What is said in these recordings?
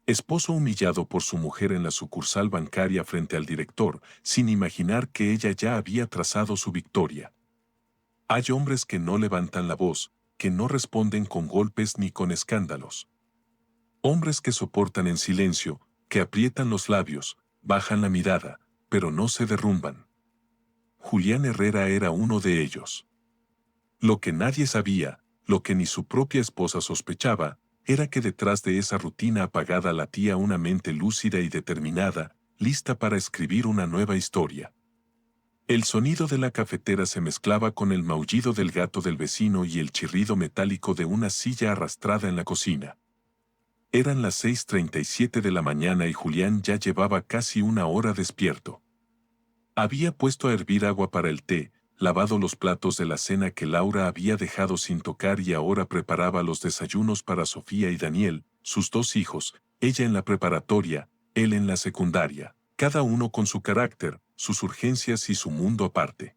Esposo humillado por su mujer en la sucursal bancaria frente al director, sin imaginar que ella ya había trazado su victoria. Hay hombres que no levantan la voz, que no responden con golpes ni con escándalos. Hombres que soportan en silencio, que aprietan los labios, bajan la mirada, pero no se derrumban. Julián Herrera era uno de ellos. Lo que nadie sabía, lo que ni su propia esposa sospechaba, era que detrás de esa rutina apagada latía una mente lúcida y determinada, lista para escribir una nueva historia. El sonido de la cafetera se mezclaba con el maullido del gato del vecino y el chirrido metálico de una silla arrastrada en la cocina. Eran las 6:37 de la mañana y Julián ya llevaba casi una hora despierto. Había puesto a hervir agua para el té, lavado los platos de la cena que Laura había dejado sin tocar y ahora preparaba los desayunos para Sofía y Daniel, sus dos hijos, ella en la preparatoria, él en la secundaria, cada uno con su carácter, sus urgencias y su mundo aparte.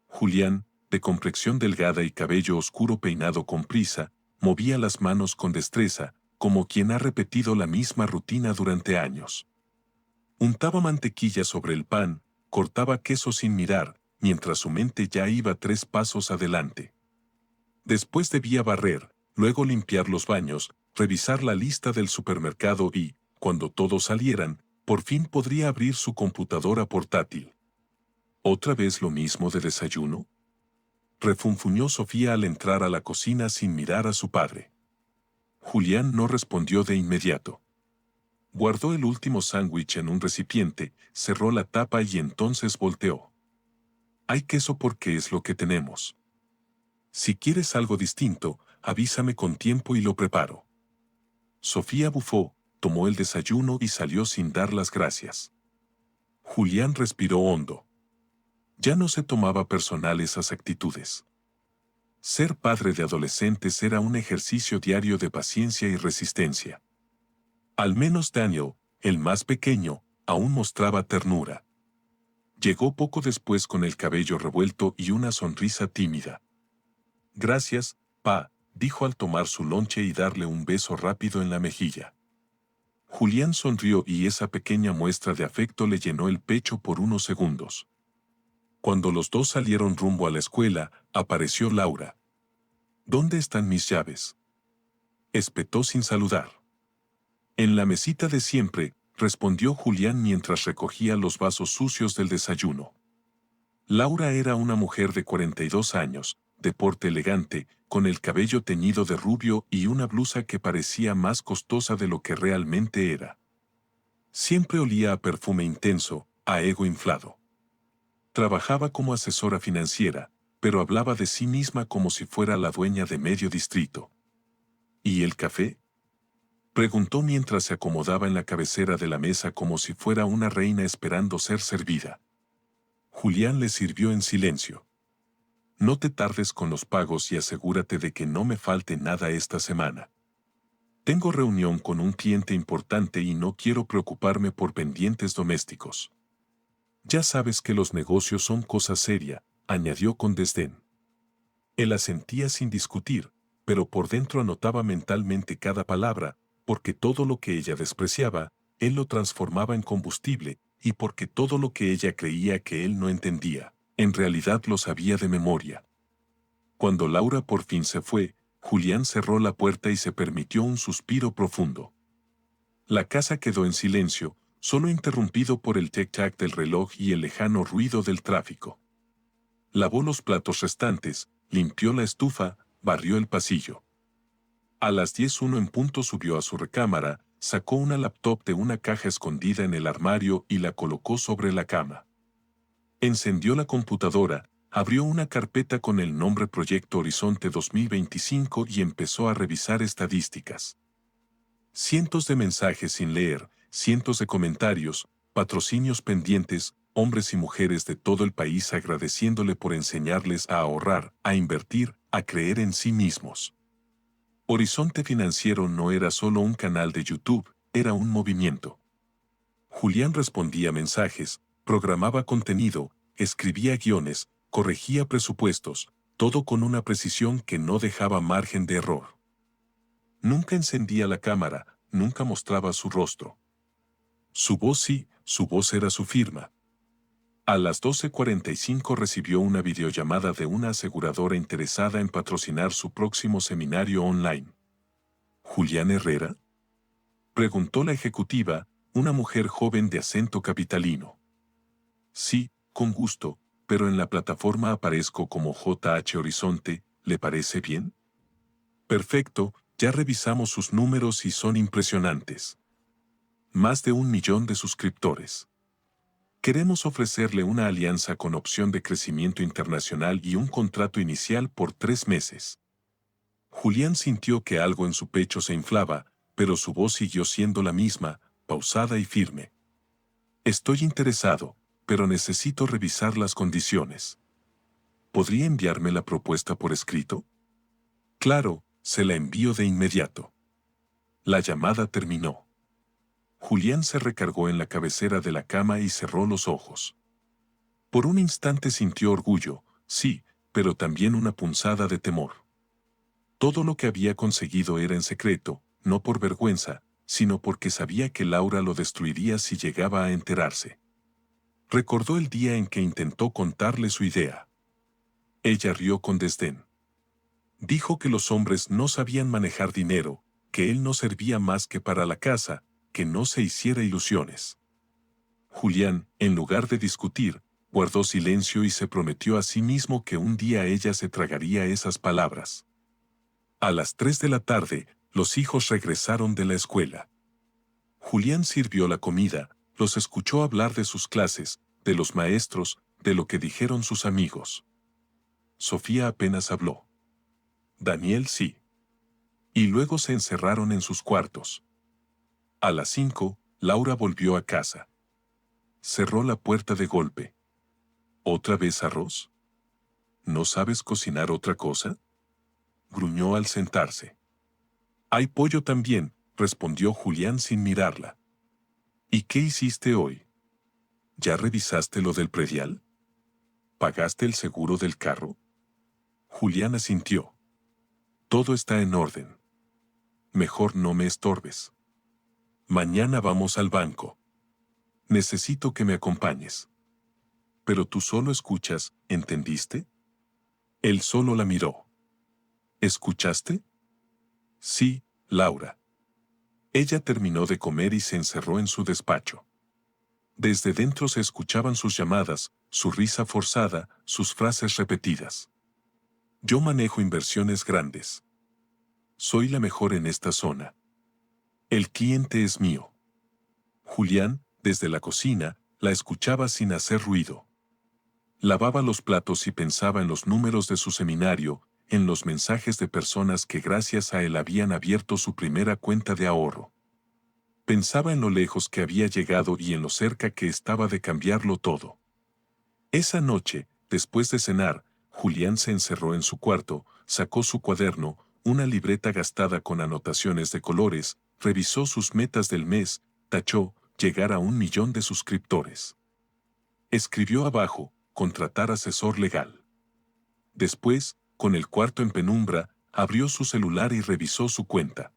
Julián, de complexión delgada y cabello oscuro peinado con prisa, movía las manos con destreza, como quien ha repetido la misma rutina durante años. Untaba mantequilla sobre el pan, cortaba queso sin mirar, mientras su mente ya iba 3 pasos adelante. Después debía barrer, luego limpiar los baños, revisar la lista del supermercado y, cuando todos salieran, por fin podría abrir su computadora portátil. ¿Otra vez lo mismo de desayuno? Refunfuñó Sofía al entrar a la cocina sin mirar a su padre. Julián no respondió de inmediato. Guardó el último sándwich en un recipiente, cerró la tapa y entonces volteó. Hay queso porque es lo que tenemos. Si quieres algo distinto, avísame con tiempo y lo preparo. Sofía bufó, tomó el desayuno y salió sin dar las gracias. Julián respiró hondo. Ya no se tomaba personal esas actitudes. Ser padre de adolescentes era un ejercicio diario de paciencia y resistencia. Al menos Daniel, el más pequeño, aún mostraba ternura. Llegó poco después con el cabello revuelto y una sonrisa tímida. Gracias, pa, dijo al tomar su lonche y darle un beso rápido en la mejilla. Julián sonrió y esa pequeña muestra de afecto le llenó el pecho por unos segundos. Cuando los dos salieron rumbo a la escuela, apareció Laura. ¿Dónde están mis llaves?, espetó sin saludar. En la mesita de siempre, respondió Julián mientras recogía los vasos sucios del desayuno. Laura era una mujer de 42 años, de porte elegante, con el cabello teñido de rubio y una blusa que parecía más costosa de lo que realmente era. Siempre olía a perfume intenso, a ego inflado. Trabajaba como asesora financiera, pero hablaba de sí misma como si fuera la dueña de medio distrito. ¿Y el café?, preguntó mientras se acomodaba en la cabecera de la mesa como si fuera una reina esperando ser servida. Julián le sirvió en silencio. No te tardes con los pagos y asegúrate de que no me falte nada esta semana. Tengo reunión con un cliente importante y no quiero preocuparme por pendientes domésticos. Ya sabes que los negocios son cosa seria, añadió con desdén. Él asentía sin discutir, pero por dentro anotaba mentalmente cada palabra, porque todo lo que ella despreciaba, él lo transformaba en combustible, y porque todo lo que ella creía que él no entendía, en realidad lo sabía de memoria. Cuando Laura por fin se fue, Julián cerró la puerta y se permitió un suspiro profundo. La casa quedó en silencio, solo interrumpido por el tic-tac del reloj y el lejano ruido del tráfico. Lavó los platos restantes, limpió la estufa, barrió el pasillo. A las 10:01 en punto subió a su recámara, sacó una laptop de una caja escondida en el armario y la colocó sobre la cama. Encendió la computadora, abrió una carpeta con el nombre Proyecto Horizonte 2025 y empezó a revisar estadísticas. Cientos de mensajes sin leer, cientos de comentarios, patrocinios pendientes, hombres y mujeres de todo el país agradeciéndole por enseñarles a ahorrar, a invertir, a creer en sí mismos. Horizonte Financiero no era solo un canal de YouTube, era un movimiento. Julián respondía mensajes, programaba contenido, escribía guiones, corregía presupuestos, todo con una precisión que no dejaba margen de error. Nunca encendía la cámara, nunca mostraba su rostro. Su voz sí, su voz era su firma. A las 12:45 recibió una videollamada de una aseguradora interesada en patrocinar su próximo seminario online. ¿Julián Herrera?, preguntó la ejecutiva, una mujer joven de acento capitalino. Sí, con gusto, pero en la plataforma aparezco como JH Horizonte, ¿le parece bien? Perfecto, ya revisamos sus números y son impresionantes. Más de 1 millón de suscriptores. Queremos ofrecerle una alianza con opción de crecimiento internacional y un contrato inicial por 3 meses. Julián sintió que algo en su pecho se inflaba, pero su voz siguió siendo la misma, pausada y firme. Estoy interesado, pero necesito revisar las condiciones. ¿Podría enviarme la propuesta por escrito? Claro, se la envío de inmediato. La llamada terminó. Julián se recargó en la cabecera de la cama y cerró los ojos. Por un instante sintió orgullo, sí, pero también una punzada de temor. Todo lo que había conseguido era en secreto, no por vergüenza, sino porque sabía que Laura lo destruiría si llegaba a enterarse. Recordó el día en que intentó contarle su idea. Ella rió con desdén. Dijo que los hombres no sabían manejar dinero, que él no servía más que para la casa, que no se hiciera ilusiones. Julián, en lugar de discutir, guardó silencio y se prometió a sí mismo que un día ella se tragaría esas palabras. A las 3 de la tarde, los hijos regresaron de la escuela. Julián sirvió la comida, los escuchó hablar de sus clases, de los maestros, de lo que dijeron sus amigos. Sofía apenas habló. Daniel sí. Y luego se encerraron en sus cuartos. A las 5, Laura volvió a casa. Cerró la puerta de golpe. ¿Otra vez arroz? ¿No sabes cocinar otra cosa?, gruñó al sentarse. Hay pollo también, respondió Julián sin mirarla. ¿Y qué hiciste hoy? ¿Ya revisaste lo del predial? ¿Pagaste el seguro del carro? Julián asintió. Todo está en orden. Mejor no me estorbes. Mañana vamos al banco. Necesito que me acompañes. Pero tú solo escuchas, ¿entendiste? Él solo la miró. ¿Escuchaste? Sí, Laura. Ella terminó de comer y se encerró en su despacho. Desde dentro se escuchaban sus llamadas, su risa forzada, sus frases repetidas. Yo manejo inversiones grandes. Soy la mejor en esta zona. El cliente es mío. Julián, desde la cocina, la escuchaba sin hacer ruido. Lavaba los platos y pensaba en los números de su seminario, en los mensajes de personas que gracias a él habían abierto su primera cuenta de ahorro. Pensaba en lo lejos que había llegado y en lo cerca que estaba de cambiarlo todo. Esa noche, después de cenar, Julián se encerró en su cuarto, sacó su cuaderno, una libreta gastada con anotaciones de colores, revisó sus metas del mes, tachó, llegar a 1 millón de suscriptores. Escribió abajo, contratar asesor legal. Después, con el cuarto en penumbra, abrió su celular y revisó su cuenta.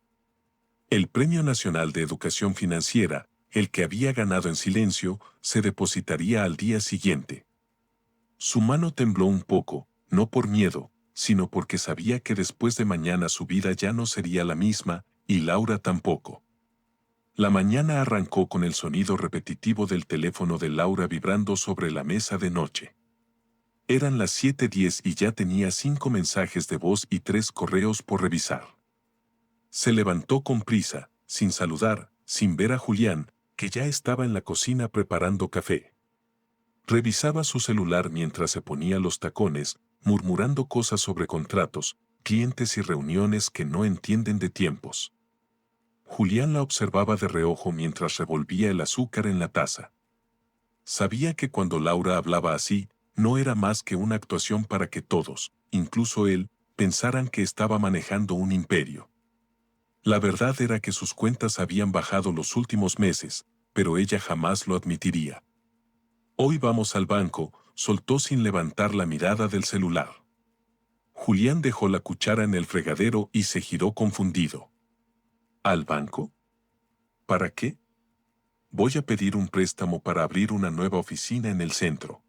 El Premio Nacional de Educación Financiera, el que había ganado en silencio, se depositaría al día siguiente. Su mano tembló un poco, no por miedo, sino porque sabía que después de mañana su vida ya no sería la misma, y Laura tampoco. La mañana arrancó con el sonido repetitivo del teléfono de Laura vibrando sobre la mesa de noche. Eran las 7:10 y ya tenía 5 mensajes de voz y 3 correos por revisar. Se levantó con prisa, sin saludar, sin ver a Julián, que ya estaba en la cocina preparando café. Revisaba su celular mientras se ponía los tacones, murmurando cosas sobre contratos, clientes y reuniones que no entienden de tiempos. Julián la observaba de reojo mientras revolvía el azúcar en la taza. Sabía que cuando Laura hablaba así, no era más que una actuación para que todos, incluso él, pensaran que estaba manejando un imperio. La verdad era que sus cuentas habían bajado los últimos meses, pero ella jamás lo admitiría. Hoy vamos al banco, soltó sin levantar la mirada del celular. Julián dejó la cuchara en el fregadero y se giró confundido. ¿Al banco? ¿Para qué? Voy a pedir un préstamo para abrir una nueva oficina en el centro.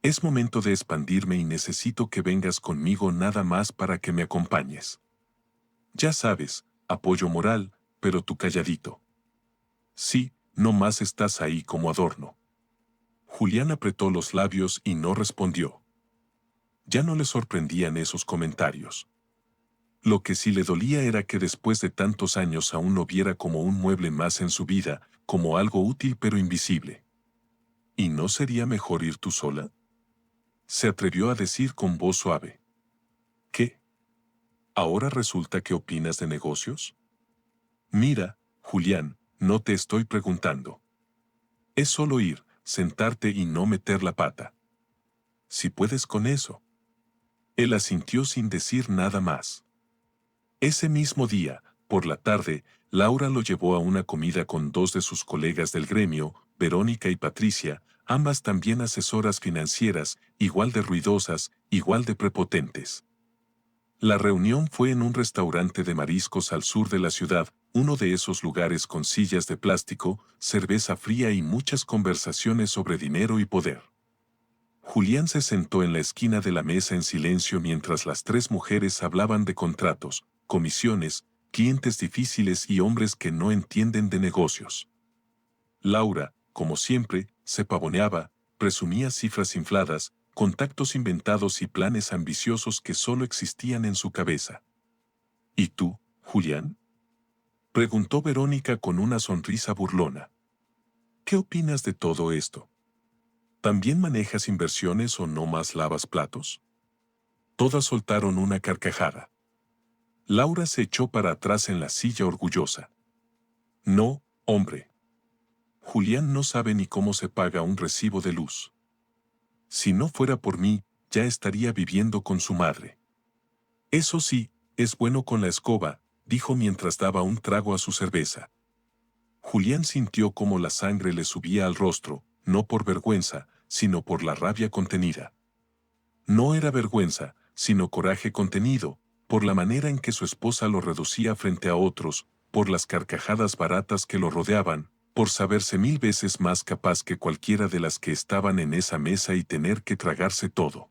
Es momento de expandirme y necesito que vengas conmigo nada más para que me acompañes. Ya sabes, apoyo moral, pero tú calladito. Sí, no más estás ahí como adorno. Julián apretó los labios y no respondió. Ya no le sorprendían esos comentarios. Lo que sí le dolía era que después de tantos años aún lo viera como un mueble más en su vida, como algo útil pero invisible. ¿Y no sería mejor ir tú sola? Se atrevió a decir con voz suave. ¿Qué? ¿Ahora resulta que opinas de negocios? Mira, Julián, no te estoy preguntando. Es solo ir, sentarte y no meter la pata. Si puedes con eso. Él asintió sin decir nada más. Ese mismo día, por la tarde, Laura lo llevó a una comida con dos de sus colegas del gremio, Verónica y Patricia, ambas también asesoras financieras, igual de ruidosas, igual de prepotentes. La reunión fue en un restaurante de mariscos al sur de la ciudad, uno de esos lugares con sillas de plástico, cerveza fría y muchas conversaciones sobre dinero y poder. Julián se sentó en la esquina de la mesa en silencio mientras las tres mujeres hablaban de contratos, comisiones, clientes difíciles y hombres que no entienden de negocios. Laura, como siempre, se pavoneaba, presumía cifras infladas, contactos inventados y planes ambiciosos que solo existían en su cabeza. ¿Y tú, Julián? Preguntó Verónica con una sonrisa burlona. ¿Qué opinas de todo esto? ¿También manejas inversiones o no más lavas platos? Todas soltaron una carcajada. Laura se echó para atrás en la silla orgullosa. No, hombre. Julián no sabe ni cómo se paga un recibo de luz. Si no fuera por mí, ya estaría viviendo con su madre. Eso sí, es bueno con la escoba, dijo mientras daba un trago a su cerveza. Julián sintió cómo la sangre le subía al rostro, no por vergüenza, sino por la rabia contenida. No era vergüenza, sino coraje contenido, por la manera en que su esposa lo reducía frente a otros, por las carcajadas baratas que lo rodeaban, por saberse 1000 veces más capaz que cualquiera de las que estaban en esa mesa y tener que tragarse todo.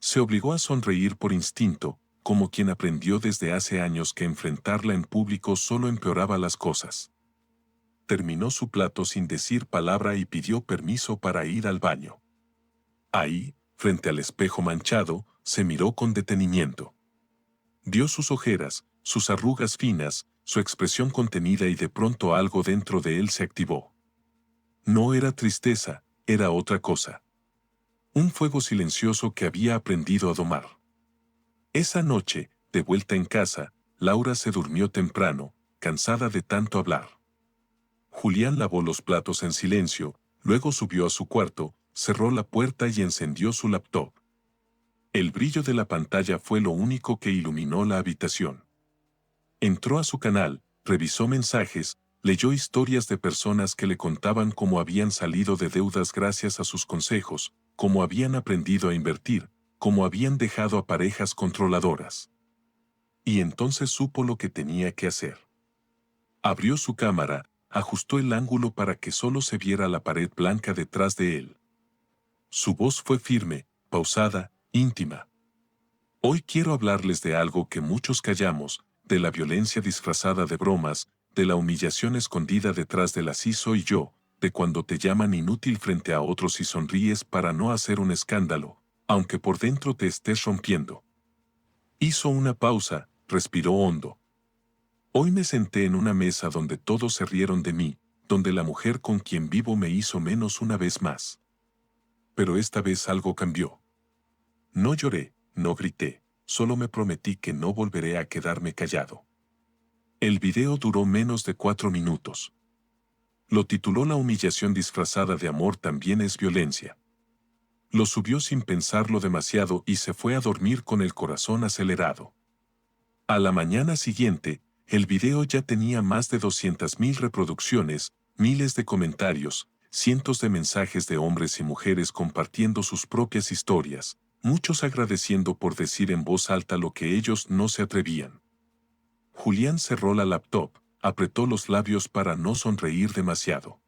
Se obligó a sonreír por instinto, como quien aprendió desde hace años que enfrentarla en público solo empeoraba las cosas. Terminó su plato sin decir palabra y pidió permiso para ir al baño. Ahí, frente al espejo manchado, se miró con detenimiento. Vio sus ojeras, sus arrugas finas, su expresión contenida y de pronto algo dentro de él se activó. No era tristeza, era otra cosa. Un fuego silencioso que había aprendido a domar. Esa noche, de vuelta en casa, Laura se durmió temprano, cansada de tanto hablar. Julián lavó los platos en silencio, luego subió a su cuarto, cerró la puerta y encendió su laptop. El brillo de la pantalla fue lo único que iluminó la habitación. Entró a su canal, revisó mensajes, leyó historias de personas que le contaban cómo habían salido de deudas gracias a sus consejos, cómo habían aprendido a invertir, cómo habían dejado a parejas controladoras. Y entonces supo lo que tenía que hacer. Abrió su cámara, ajustó el ángulo para que solo se viera la pared blanca detrás de él. Su voz fue firme, pausada, íntima. Hoy quiero hablarles de algo que muchos callamos, de la violencia disfrazada de bromas, de la humillación escondida detrás del así soy yo, de cuando te llaman inútil frente a otros y sonríes para no hacer un escándalo, aunque por dentro te estés rompiendo. Hizo una pausa, respiró hondo. Hoy me senté en una mesa donde todos se rieron de mí, donde la mujer con quien vivo me hizo menos una vez más. Pero esta vez algo cambió. No lloré, no grité, solo me prometí que no volveré a quedarme callado. El video duró menos de 4 minutos. Lo tituló La humillación disfrazada de amor también es violencia. Lo subió sin pensarlo demasiado y se fue a dormir con el corazón acelerado. A la mañana siguiente, el video ya tenía más de 200.000 reproducciones, miles de comentarios, cientos de mensajes de hombres y mujeres compartiendo sus propias historias, muchos agradeciendo por decir en voz alta lo que ellos no se atrevían. Julián cerró la laptop, apretó los labios para no sonreír demasiado.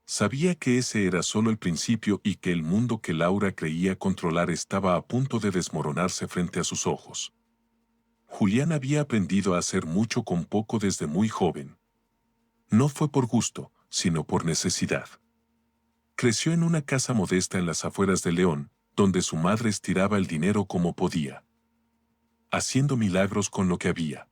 Sabía que ese era solo el principio y que el mundo que Laura creía controlar estaba a punto de desmoronarse frente a sus ojos. Julián había aprendido a hacer mucho con poco desde muy joven. No fue por gusto, sino por necesidad. Creció en una casa modesta en las afueras de León, donde su madre estiraba el dinero como podía, haciendo milagros con lo que había.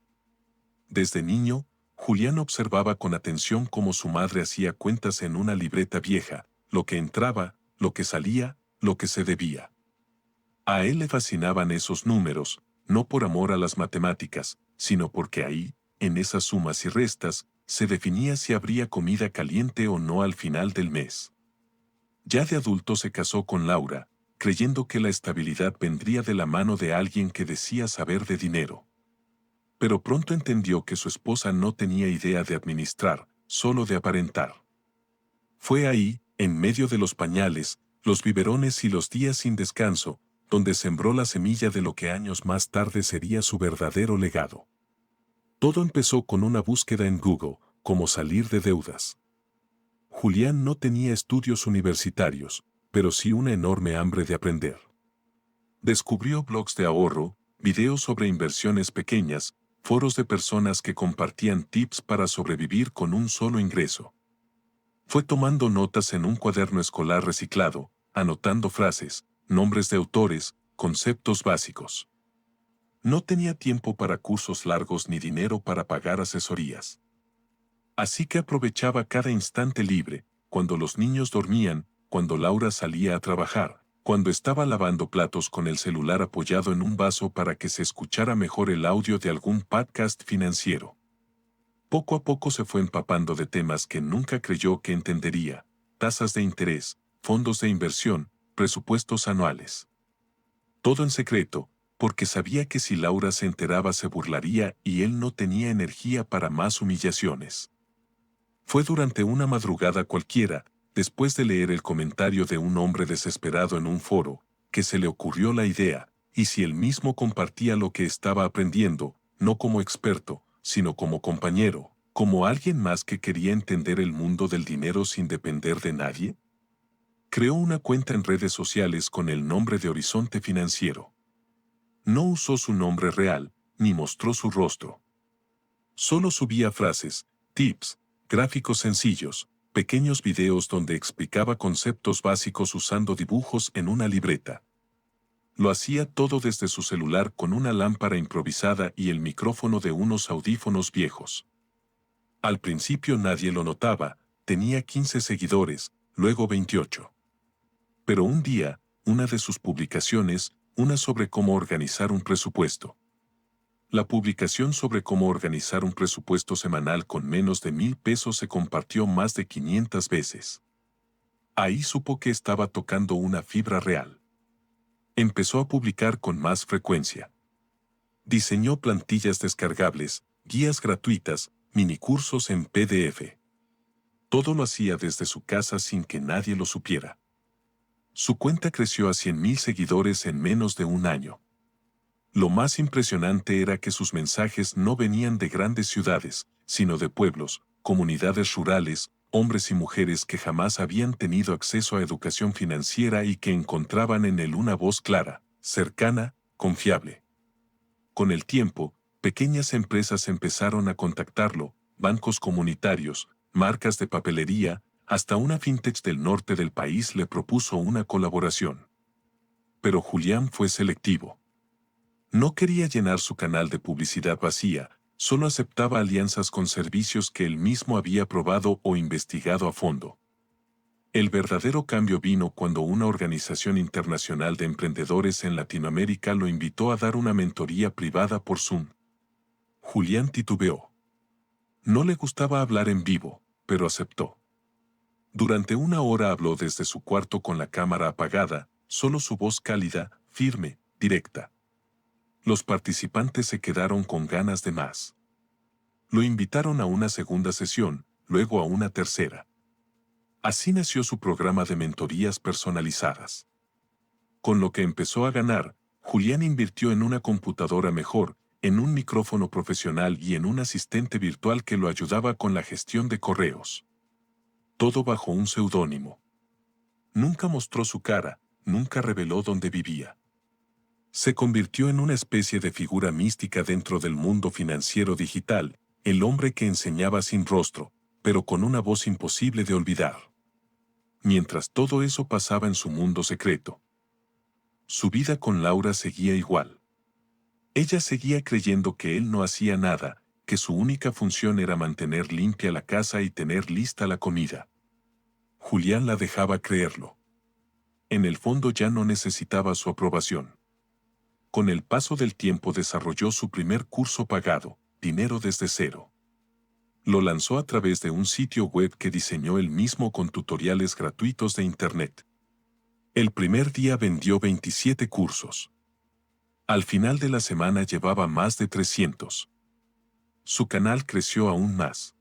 Desde niño, Julián observaba con atención cómo su madre hacía cuentas en una libreta vieja, lo que entraba, lo que salía, lo que se debía. A él le fascinaban esos números, no por amor a las matemáticas, sino porque ahí, en esas sumas y restas, se definía si habría comida caliente o no al final del mes. Ya de adulto se casó con Laura, creyendo que la estabilidad vendría de la mano de alguien que decía saber de dinero. Pero pronto entendió que su esposa no tenía idea de administrar, solo de aparentar. Fue ahí, en medio de los pañales, los biberones y los días sin descanso, donde sembró la semilla de lo que años más tarde sería su verdadero legado. Todo empezó con una búsqueda en Google, cómo salir de deudas. Julián no tenía estudios universitarios, pero sí una enorme hambre de aprender. Descubrió blogs de ahorro, videos sobre inversiones pequeñas, foros de personas que compartían tips para sobrevivir con un solo ingreso. Fue tomando notas en un cuaderno escolar reciclado, anotando frases, nombres de autores, conceptos básicos. No tenía tiempo para cursos largos ni dinero para pagar asesorías. Así que aprovechaba cada instante libre, cuando los niños dormían, cuando Laura salía a trabajar, cuando estaba lavando platos con el celular apoyado en un vaso para que se escuchara mejor el audio de algún podcast financiero. Poco a poco se fue empapando de temas que nunca creyó que entendería: tasas de interés, fondos de inversión, presupuestos anuales. Todo en secreto, porque sabía que si Laura se enteraba se burlaría y él no tenía energía para más humillaciones. Fue durante una madrugada cualquiera, después de leer el comentario de un hombre desesperado en un foro, que se le ocurrió la idea, y si él mismo compartía lo que estaba aprendiendo, no como experto, sino como compañero, como alguien más que quería entender el mundo del dinero sin depender de nadie. Creó una cuenta en redes sociales con el nombre de Horizonte Financiero. No usó su nombre real, ni mostró su rostro. Solo subía frases, tips, gráficos sencillos, pequeños videos donde explicaba conceptos básicos usando dibujos en una libreta. Lo hacía todo desde su celular con una lámpara improvisada y el micrófono de unos audífonos viejos. Al principio nadie lo notaba, tenía 15 seguidores, luego 28. Pero un día, una de sus publicaciones, una sobre cómo organizar un presupuesto. La publicación sobre cómo organizar un presupuesto semanal con menos de 1,000 pesos se compartió más de 500 veces. Ahí supo que estaba tocando una fibra real. Empezó a publicar con más frecuencia. Diseñó plantillas descargables, guías gratuitas, minicursos en PDF. Todo lo hacía desde su casa sin que nadie lo supiera. Su cuenta creció a 100,000 seguidores en menos de un año. Lo más impresionante era que sus mensajes no venían de grandes ciudades, sino de pueblos, comunidades rurales, hombres y mujeres que jamás habían tenido acceso a educación financiera y que encontraban en él una voz clara, cercana, confiable. Con el tiempo, pequeñas empresas empezaron a contactarlo, bancos comunitarios, marcas de papelería, hasta una fintech del norte del país le propuso una colaboración. Pero Julián fue selectivo. No quería llenar su canal de publicidad vacía, solo aceptaba alianzas con servicios que él mismo había probado o investigado a fondo. El verdadero cambio vino cuando una organización internacional de emprendedores en Latinoamérica lo invitó a dar una mentoría privada por Zoom. Julián titubeó. No le gustaba hablar en vivo, pero aceptó. Durante una hora habló desde su cuarto con la cámara apagada, solo su voz cálida, firme, directa. Los participantes se quedaron con ganas de más. Lo invitaron a una segunda sesión, luego a una tercera. Así nació su programa de mentorías personalizadas. Con lo que empezó a ganar, Julián invirtió en una computadora mejor, en un micrófono profesional y en un asistente virtual que lo ayudaba con la gestión de correos. Todo bajo un seudónimo. Nunca mostró su cara, nunca reveló dónde vivía. Se convirtió en una especie de figura mística dentro del mundo financiero digital, el hombre que enseñaba sin rostro, pero con una voz imposible de olvidar. Mientras todo eso pasaba en su mundo secreto, su vida con Laura seguía igual. Ella seguía creyendo que él no hacía nada, que su única función era mantener limpia la casa y tener lista la comida. Julián la dejaba creerlo. En el fondo ya no necesitaba su aprobación. Con el paso del tiempo desarrolló su primer curso pagado, Dinero desde cero. Lo lanzó a través de un sitio web que diseñó él mismo con tutoriales gratuitos de Internet. El primer día vendió 27 cursos. Al final de la semana llevaba más de 300. Su canal creció aún más.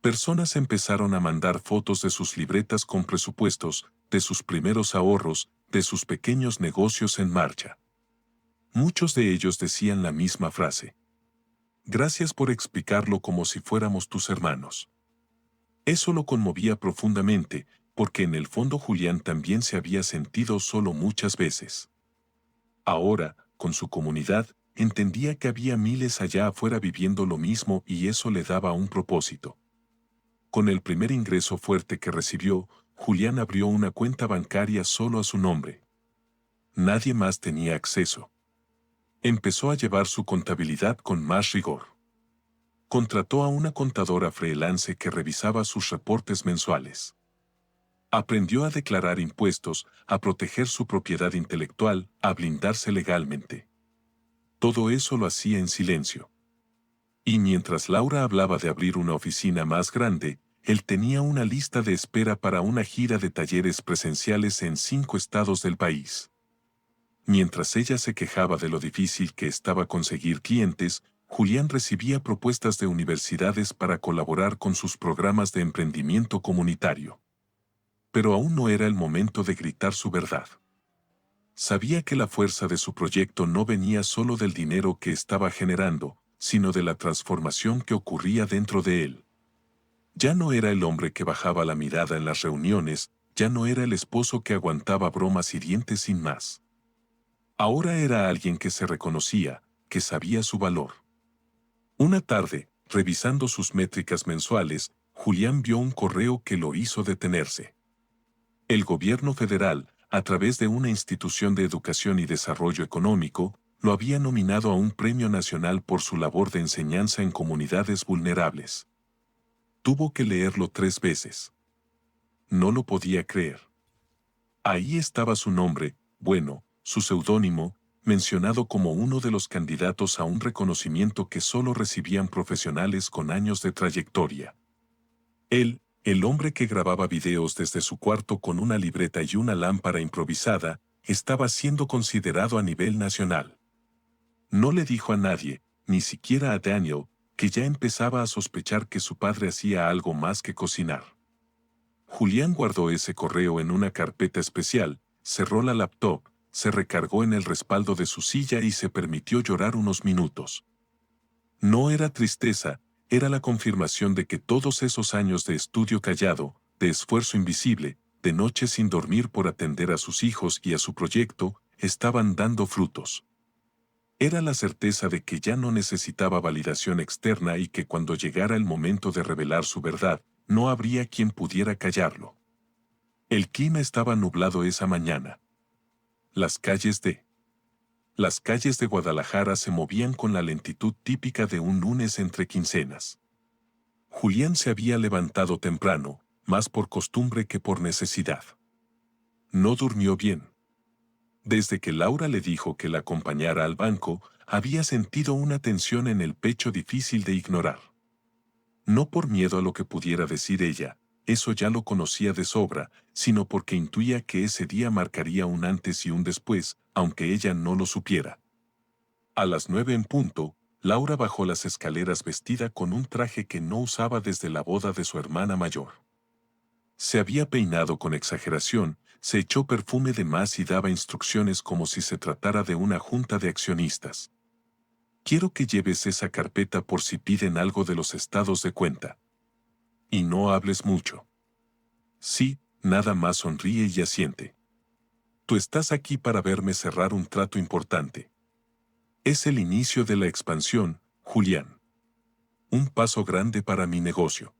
Personas empezaron a mandar fotos de sus libretas con presupuestos, de sus primeros ahorros, de sus pequeños negocios en marcha. Muchos de ellos decían la misma frase. Gracias por explicarlo como si fuéramos tus hermanos. Eso lo conmovía profundamente, porque en el fondo Julián también se había sentido solo muchas veces. Ahora, con su comunidad, entendía que había miles allá afuera viviendo lo mismo y eso le daba un propósito. Con el primer ingreso fuerte que recibió, Julián abrió una cuenta bancaria solo a su nombre. Nadie más tenía acceso. Empezó a llevar su contabilidad con más rigor. Contrató a una contadora freelance que revisaba sus reportes mensuales. Aprendió a declarar impuestos, a proteger su propiedad intelectual, a blindarse legalmente. Todo eso lo hacía en silencio. Y mientras Laura hablaba de abrir una oficina más grande, él tenía una lista de espera para una gira de talleres presenciales en 5 estados del país. Mientras ella se quejaba de lo difícil que estaba conseguir clientes, Julián recibía propuestas de universidades para colaborar con sus programas de emprendimiento comunitario. Pero aún no era el momento de gritar su verdad. Sabía que la fuerza de su proyecto no venía solo del dinero que estaba generando, sino de la transformación que ocurría dentro de él. Ya no era el hombre que bajaba la mirada en las reuniones, ya no era el esposo que aguantaba bromas hirientes sin más. Ahora era alguien que se reconocía, que sabía su valor. Una tarde, revisando sus métricas mensuales, Julián vio un correo que lo hizo detenerse. El gobierno federal, a través de una institución de educación y desarrollo económico, lo había nominado a un premio nacional por su labor de enseñanza en comunidades vulnerables. Tuvo que leerlo 3 veces. No lo podía creer. Ahí estaba su nombre, bueno, su seudónimo, mencionado como uno de los candidatos a un reconocimiento que solo recibían profesionales con años de trayectoria. Él, el hombre que grababa videos desde su cuarto con una libreta y una lámpara improvisada, estaba siendo considerado a nivel nacional. No le dijo a nadie, ni siquiera a Daniel, que ya empezaba a sospechar que su padre hacía algo más que cocinar. Julián guardó ese correo en una carpeta especial, cerró la laptop, se recargó en el respaldo de su silla y se permitió llorar unos minutos. No era tristeza, era la confirmación de que todos esos años de estudio callado, de esfuerzo invisible, de noches sin dormir por atender a sus hijos y a su proyecto, estaban dando frutos. Era la certeza de que ya no necesitaba validación externa y que cuando llegara el momento de revelar su verdad, no habría quien pudiera callarlo. El clima estaba nublado esa mañana. Las calles de Guadalajara se movían con la lentitud típica de un lunes entre quincenas. Julián se había levantado temprano, más por costumbre que por necesidad. No durmió bien. Desde que Laura le dijo que la acompañara al banco, había sentido una tensión en el pecho difícil de ignorar. No por miedo a lo que pudiera decir ella, eso ya lo conocía de sobra, sino porque intuía que ese día marcaría un antes y un después, aunque ella no lo supiera. A las 9 en punto, Laura bajó las escaleras vestida con un traje que no usaba desde la boda de su hermana mayor. Se había peinado con exageración, se echó perfume de más y daba instrucciones como si se tratara de una junta de accionistas. Quiero que lleves esa carpeta por si piden algo de los estados de cuenta. Y no hables mucho. Sí, nada más sonríe y asiente. Tú estás aquí para verme cerrar un trato importante. Es el inicio de la expansión, Julián. Un paso grande para mi negocio.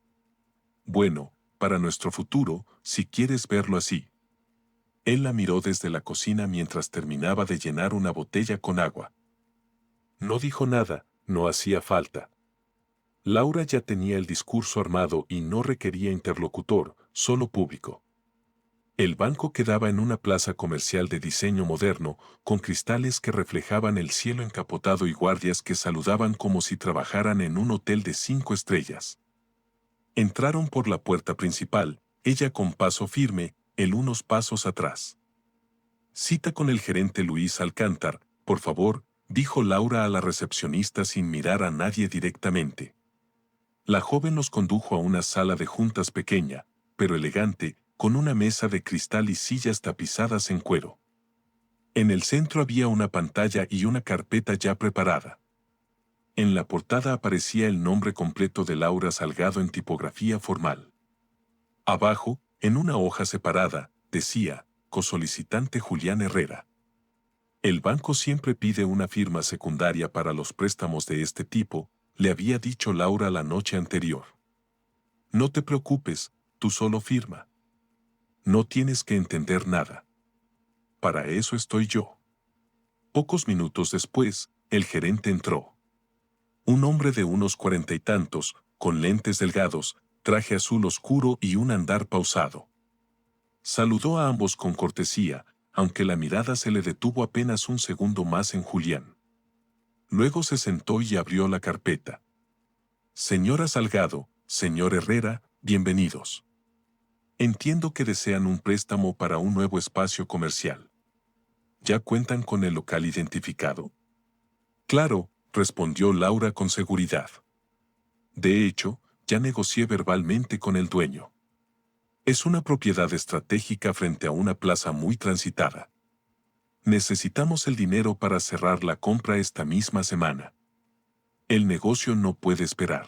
Bueno, para nuestro futuro, si quieres verlo así. Él la miró desde la cocina mientras terminaba de llenar una botella con agua. No dijo nada, no hacía falta. Laura ya tenía el discurso armado y no requería interlocutor, solo público. El banco quedaba en una plaza comercial de diseño moderno, con cristales que reflejaban el cielo encapotado y guardias que saludaban como si trabajaran en un hotel de 5 estrellas. Entraron por la puerta principal, ella con paso firme, él unos pasos atrás. Cita con el gerente Luis Alcántar, por favor, dijo Laura a la recepcionista sin mirar a nadie directamente. La joven los condujo a una sala de juntas pequeña, pero elegante, con una mesa de cristal y sillas tapizadas en cuero. En el centro había una pantalla y una carpeta ya preparada. En la portada aparecía el nombre completo de Laura Salgado en tipografía formal. Abajo, en una hoja separada, decía, cosolicitante Julián Herrera. El banco siempre pide una firma secundaria para los préstamos de este tipo, le había dicho Laura la noche anterior. No te preocupes, tú solo firma. No tienes que entender nada. Para eso estoy yo. Pocos minutos después, el gerente entró. Un hombre de unos 40 y tantos, con lentes delgados, traje azul oscuro y un andar pausado. Saludó a ambos con cortesía, aunque la mirada se le detuvo apenas un segundo más en Julián. Luego se sentó y abrió la carpeta. Señora Salgado, señor Herrera, bienvenidos. Entiendo que desean un préstamo para un nuevo espacio comercial. ¿Ya cuentan con el local identificado? Claro, respondió Laura con seguridad. De hecho, ya negocié verbalmente con el dueño. Es una propiedad estratégica frente a una plaza muy transitada. Necesitamos el dinero para cerrar la compra esta misma semana. El negocio no puede esperar.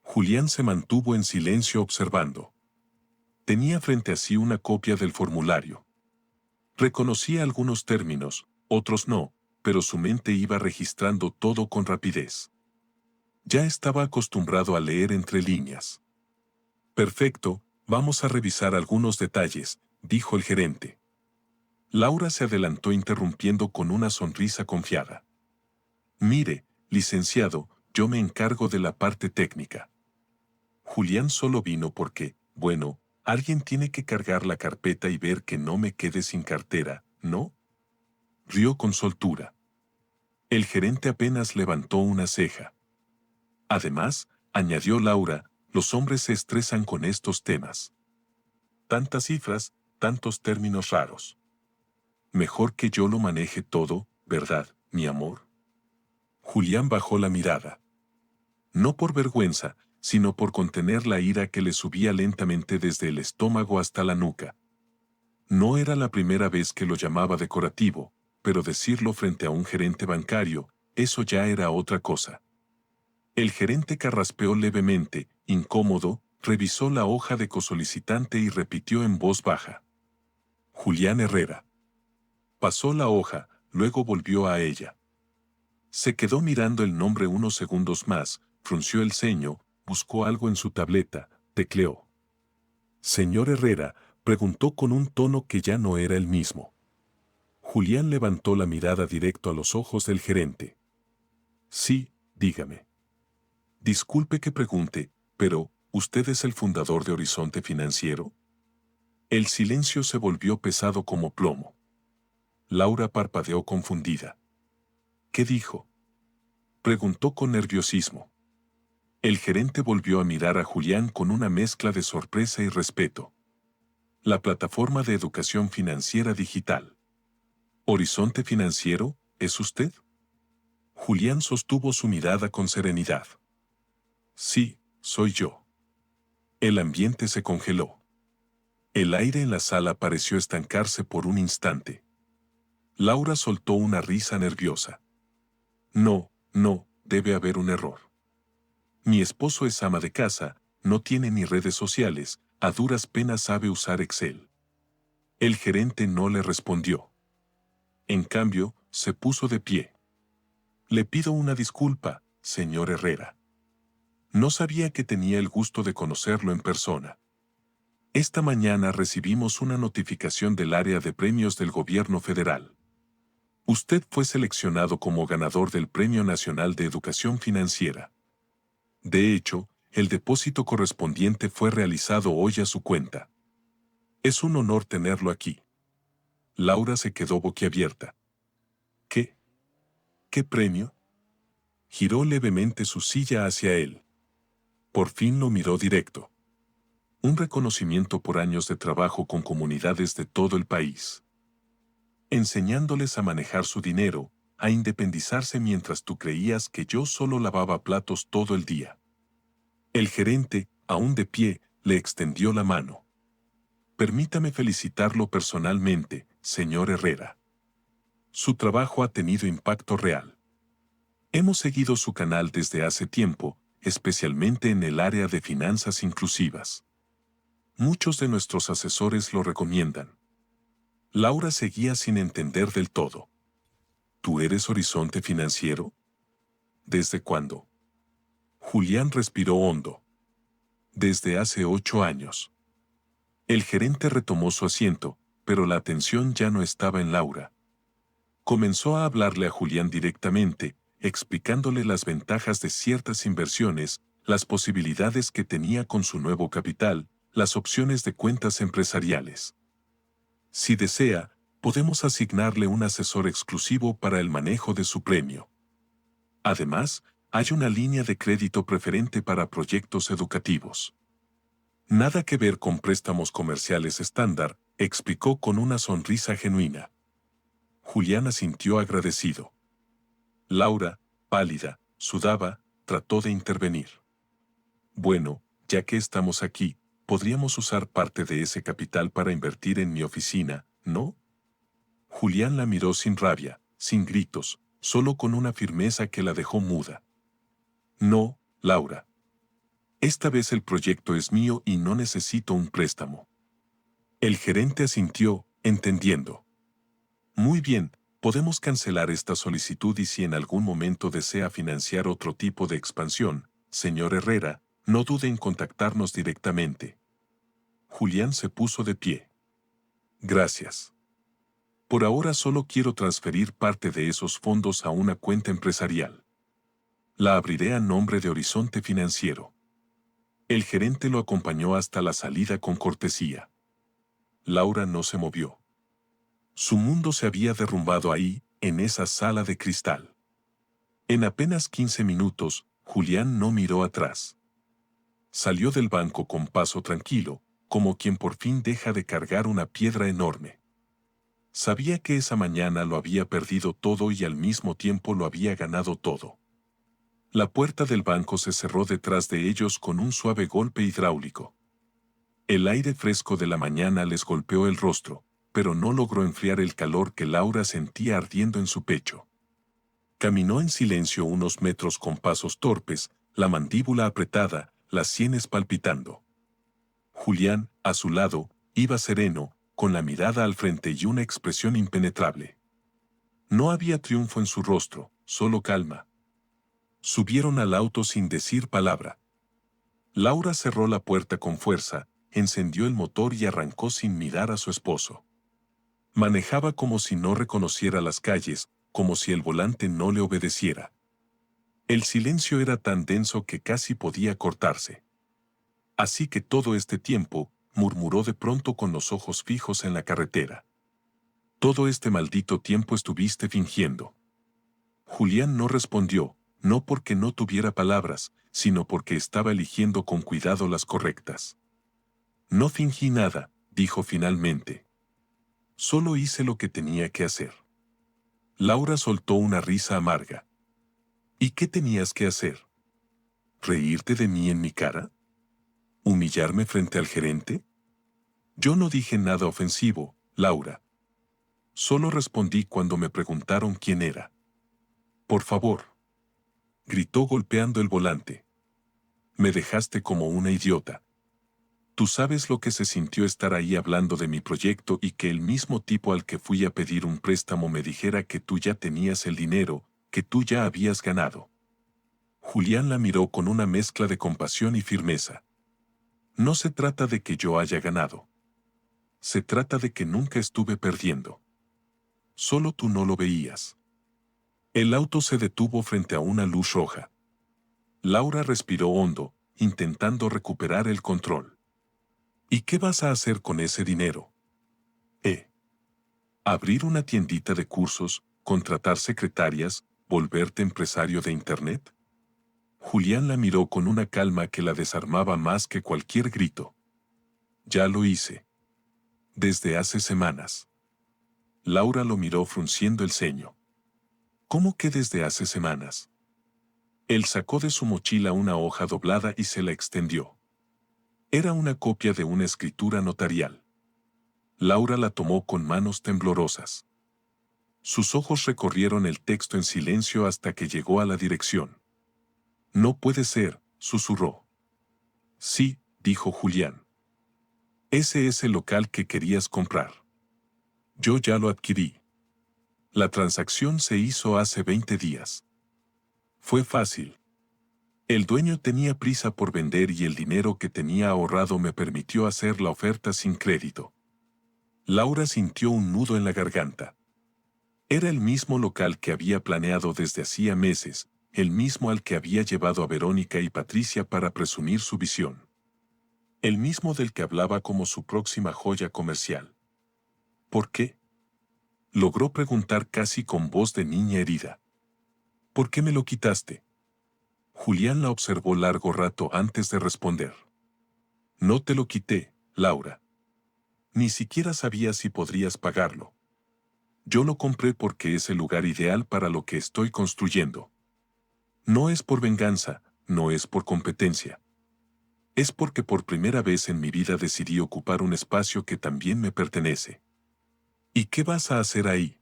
Julián se mantuvo en silencio observando. Tenía frente a sí una copia del formulario. Reconocía algunos términos, otros no, pero su mente iba registrando todo con rapidez. Ya estaba acostumbrado a leer entre líneas. Perfecto, vamos a revisar algunos detalles, dijo el gerente. Laura se adelantó interrumpiendo con una sonrisa confiada. Mire, licenciado, yo me encargo de la parte técnica. Julián solo vino porque, bueno, alguien tiene que cargar la carpeta y ver que no me quede sin cartera, ¿no? Rió con soltura. El gerente apenas levantó una ceja. Además, añadió Laura, los hombres se estresan con estos temas. Tantas cifras, tantos términos raros. Mejor que yo lo maneje todo, ¿verdad, mi amor? Julián bajó la mirada. No por vergüenza, sino por contener la ira que le subía lentamente desde el estómago hasta la nuca. No era la primera vez que lo llamaba decorativo, pero decirlo frente a un gerente bancario, eso ya era otra cosa. El gerente carraspeó levemente, incómodo, revisó la hoja de cosolicitante y repitió en voz baja. Julián Herrera. Pasó la hoja, luego volvió a ella. Se quedó mirando el nombre unos segundos más, frunció el ceño, buscó algo en su tableta, tecleó. Señor Herrera, preguntó con un tono que ya no era el mismo. Julián levantó la mirada directo a los ojos del gerente. Sí, dígame. Disculpe que pregunte, pero, ¿usted es el fundador de Horizonte Financiero? El silencio se volvió pesado como plomo. Laura parpadeó confundida. ¿Qué dijo? Preguntó con nerviosismo. El gerente volvió a mirar a Julián con una mezcla de sorpresa y respeto. La plataforma de educación financiera digital. ¿Horizonte Financiero, es usted? Julián sostuvo su mirada con serenidad. Sí, soy yo. El ambiente se congeló. El aire en la sala pareció estancarse por un instante. Laura soltó una risa nerviosa. No, No, debe haber un error. Mi esposo es ama de casa, no tiene ni redes sociales, a duras penas sabe usar Excel. El gerente no le respondió. En cambio, se puso de pie. Le pido una disculpa, señor Herrera. No sabía que tenía el gusto de conocerlo en persona. Esta mañana recibimos una notificación del área de premios del gobierno federal. Usted fue seleccionado como ganador del Premio Nacional de Educación Financiera. De hecho, el depósito correspondiente fue realizado hoy a su cuenta. Es un honor tenerlo aquí. Laura se quedó boquiabierta. ¿Qué? ¿Qué premio? Giró levemente su silla hacia él. Por fin lo miró directo. Un reconocimiento por años de trabajo con comunidades de todo el país. Enseñándoles a manejar su dinero, a independizarse mientras tú creías que yo solo lavaba platos todo el día. El gerente, aún de pie, le extendió la mano. Permítame felicitarlo personalmente, señor Herrera. Su trabajo ha tenido impacto real. Hemos seguido su canal desde hace tiempo, especialmente en el área de finanzas inclusivas. Muchos de nuestros asesores lo recomiendan. Laura seguía sin entender del todo. ¿Tú eres Horizonte Financiero? ¿Desde cuándo? Julián respiró hondo. Desde hace 8 años. El gerente retomó su asiento, pero la atención ya no estaba en Laura. Comenzó a hablarle a Julián directamente, explicándole las ventajas de ciertas inversiones, las posibilidades que tenía con su nuevo capital, las opciones de cuentas empresariales. Si desea, podemos asignarle un asesor exclusivo para el manejo de su premio. Además, hay una línea de crédito preferente para proyectos educativos. Nada que ver con préstamos comerciales estándar, explicó con una sonrisa genuina. Julián asintió agradecido. Laura, pálida, sudaba, trató de intervenir. Bueno, ya que estamos aquí, podríamos usar parte de ese capital para invertir en mi oficina, ¿no? Julián la miró sin rabia, sin gritos, solo con una firmeza que la dejó muda. No, Laura. Esta vez el proyecto es mío y no necesito un préstamo. El gerente asintió, entendiendo. Muy bien, podemos cancelar esta solicitud y si en algún momento desea financiar otro tipo de expansión, señor Herrera, no dude en contactarnos directamente. Julián se puso de pie. Gracias. Por ahora solo quiero transferir parte de esos fondos a una cuenta empresarial. La abriré a nombre de Horizonte Financiero. El gerente lo acompañó hasta la salida con cortesía. Laura no se movió. Su mundo se había derrumbado ahí, en esa sala de cristal. En apenas 15 minutos, Julián no miró atrás. Salió del banco con paso tranquilo, como quien por fin deja de cargar una piedra enorme. Sabía que esa mañana lo había perdido todo y al mismo tiempo lo había ganado todo. La puerta del banco se cerró detrás de ellos con un suave golpe hidráulico. El aire fresco de la mañana les golpeó el rostro, pero no logró enfriar el calor que Laura sentía ardiendo en su pecho. Caminó en silencio unos metros con pasos torpes, la mandíbula apretada, las sienes palpitando. Julián, a su lado, iba sereno, con la mirada al frente y una expresión impenetrable. No había triunfo en su rostro, solo calma. Subieron al auto sin decir palabra. Laura cerró la puerta con fuerza, encendió el motor y arrancó sin mirar a su esposo. Manejaba como si no reconociera las calles, como si el volante no le obedeciera. El silencio era tan denso que casi podía cortarse. Así que todo este tiempo, murmuró de pronto con los ojos fijos en la carretera. Todo este maldito tiempo estuviste fingiendo. Julián no respondió, no porque no tuviera palabras, sino porque estaba eligiendo con cuidado las correctas. No fingí nada, dijo finalmente. Solo hice lo que tenía que hacer. Laura soltó una risa amarga. ¿Y qué tenías que hacer? ¿Reírte de mí en mi cara? ¿Humillarme frente al gerente? Yo no dije nada ofensivo, Laura. Solo respondí cuando me preguntaron quién era. Por favor. gritó golpeando el volante. Me dejaste como una idiota. Tú sabes lo que se sintió estar ahí hablando de mi proyecto y que el mismo tipo al que fui a pedir un préstamo me dijera que tú ya tenías el dinero, que tú ya habías ganado. Julián la miró con una mezcla de compasión y firmeza. No se trata de que yo haya ganado. Se trata de que nunca estuve perdiendo. Solo tú no lo veías. El auto se detuvo frente a una luz roja. Laura respiró hondo, intentando recuperar el control. ¿Y qué vas a hacer con ese dinero? ¿Abrir una tiendita de cursos, contratar secretarias, volverte empresario de Internet? Julián la miró con una calma que la desarmaba más que cualquier grito. Ya lo hice. Desde hace semanas. Laura lo miró frunciendo el ceño. ¿Cómo que desde hace semanas? Él sacó de su mochila una hoja doblada y se la extendió. Era una copia de una escritura notarial. Laura la tomó con manos temblorosas. Sus ojos recorrieron el texto en silencio hasta que llegó a la dirección. No puede ser, susurró. Sí, dijo Julián. Ese es el local que querías comprar. Yo ya lo adquirí. La transacción se hizo hace 20 días. Fue fácil. El dueño tenía prisa por vender y el dinero que tenía ahorrado me permitió hacer la oferta sin crédito. Laura sintió un nudo en la garganta. Era el mismo local que había planeado desde hacía meses, el mismo al que había llevado a Verónica y Patricia para presumir su visión. El mismo del que hablaba como su próxima joya comercial. ¿Por qué? Logró preguntar casi con voz de niña herida. ¿Por qué me lo quitaste? Julián la observó largo rato antes de responder. No te lo quité, Laura. Ni siquiera sabía si podrías pagarlo. Yo lo compré porque es el lugar ideal para lo que estoy construyendo. No es por venganza, no es por competencia. Es porque por primera vez en mi vida decidí ocupar un espacio que también me pertenece. ¿Y qué vas a hacer ahí?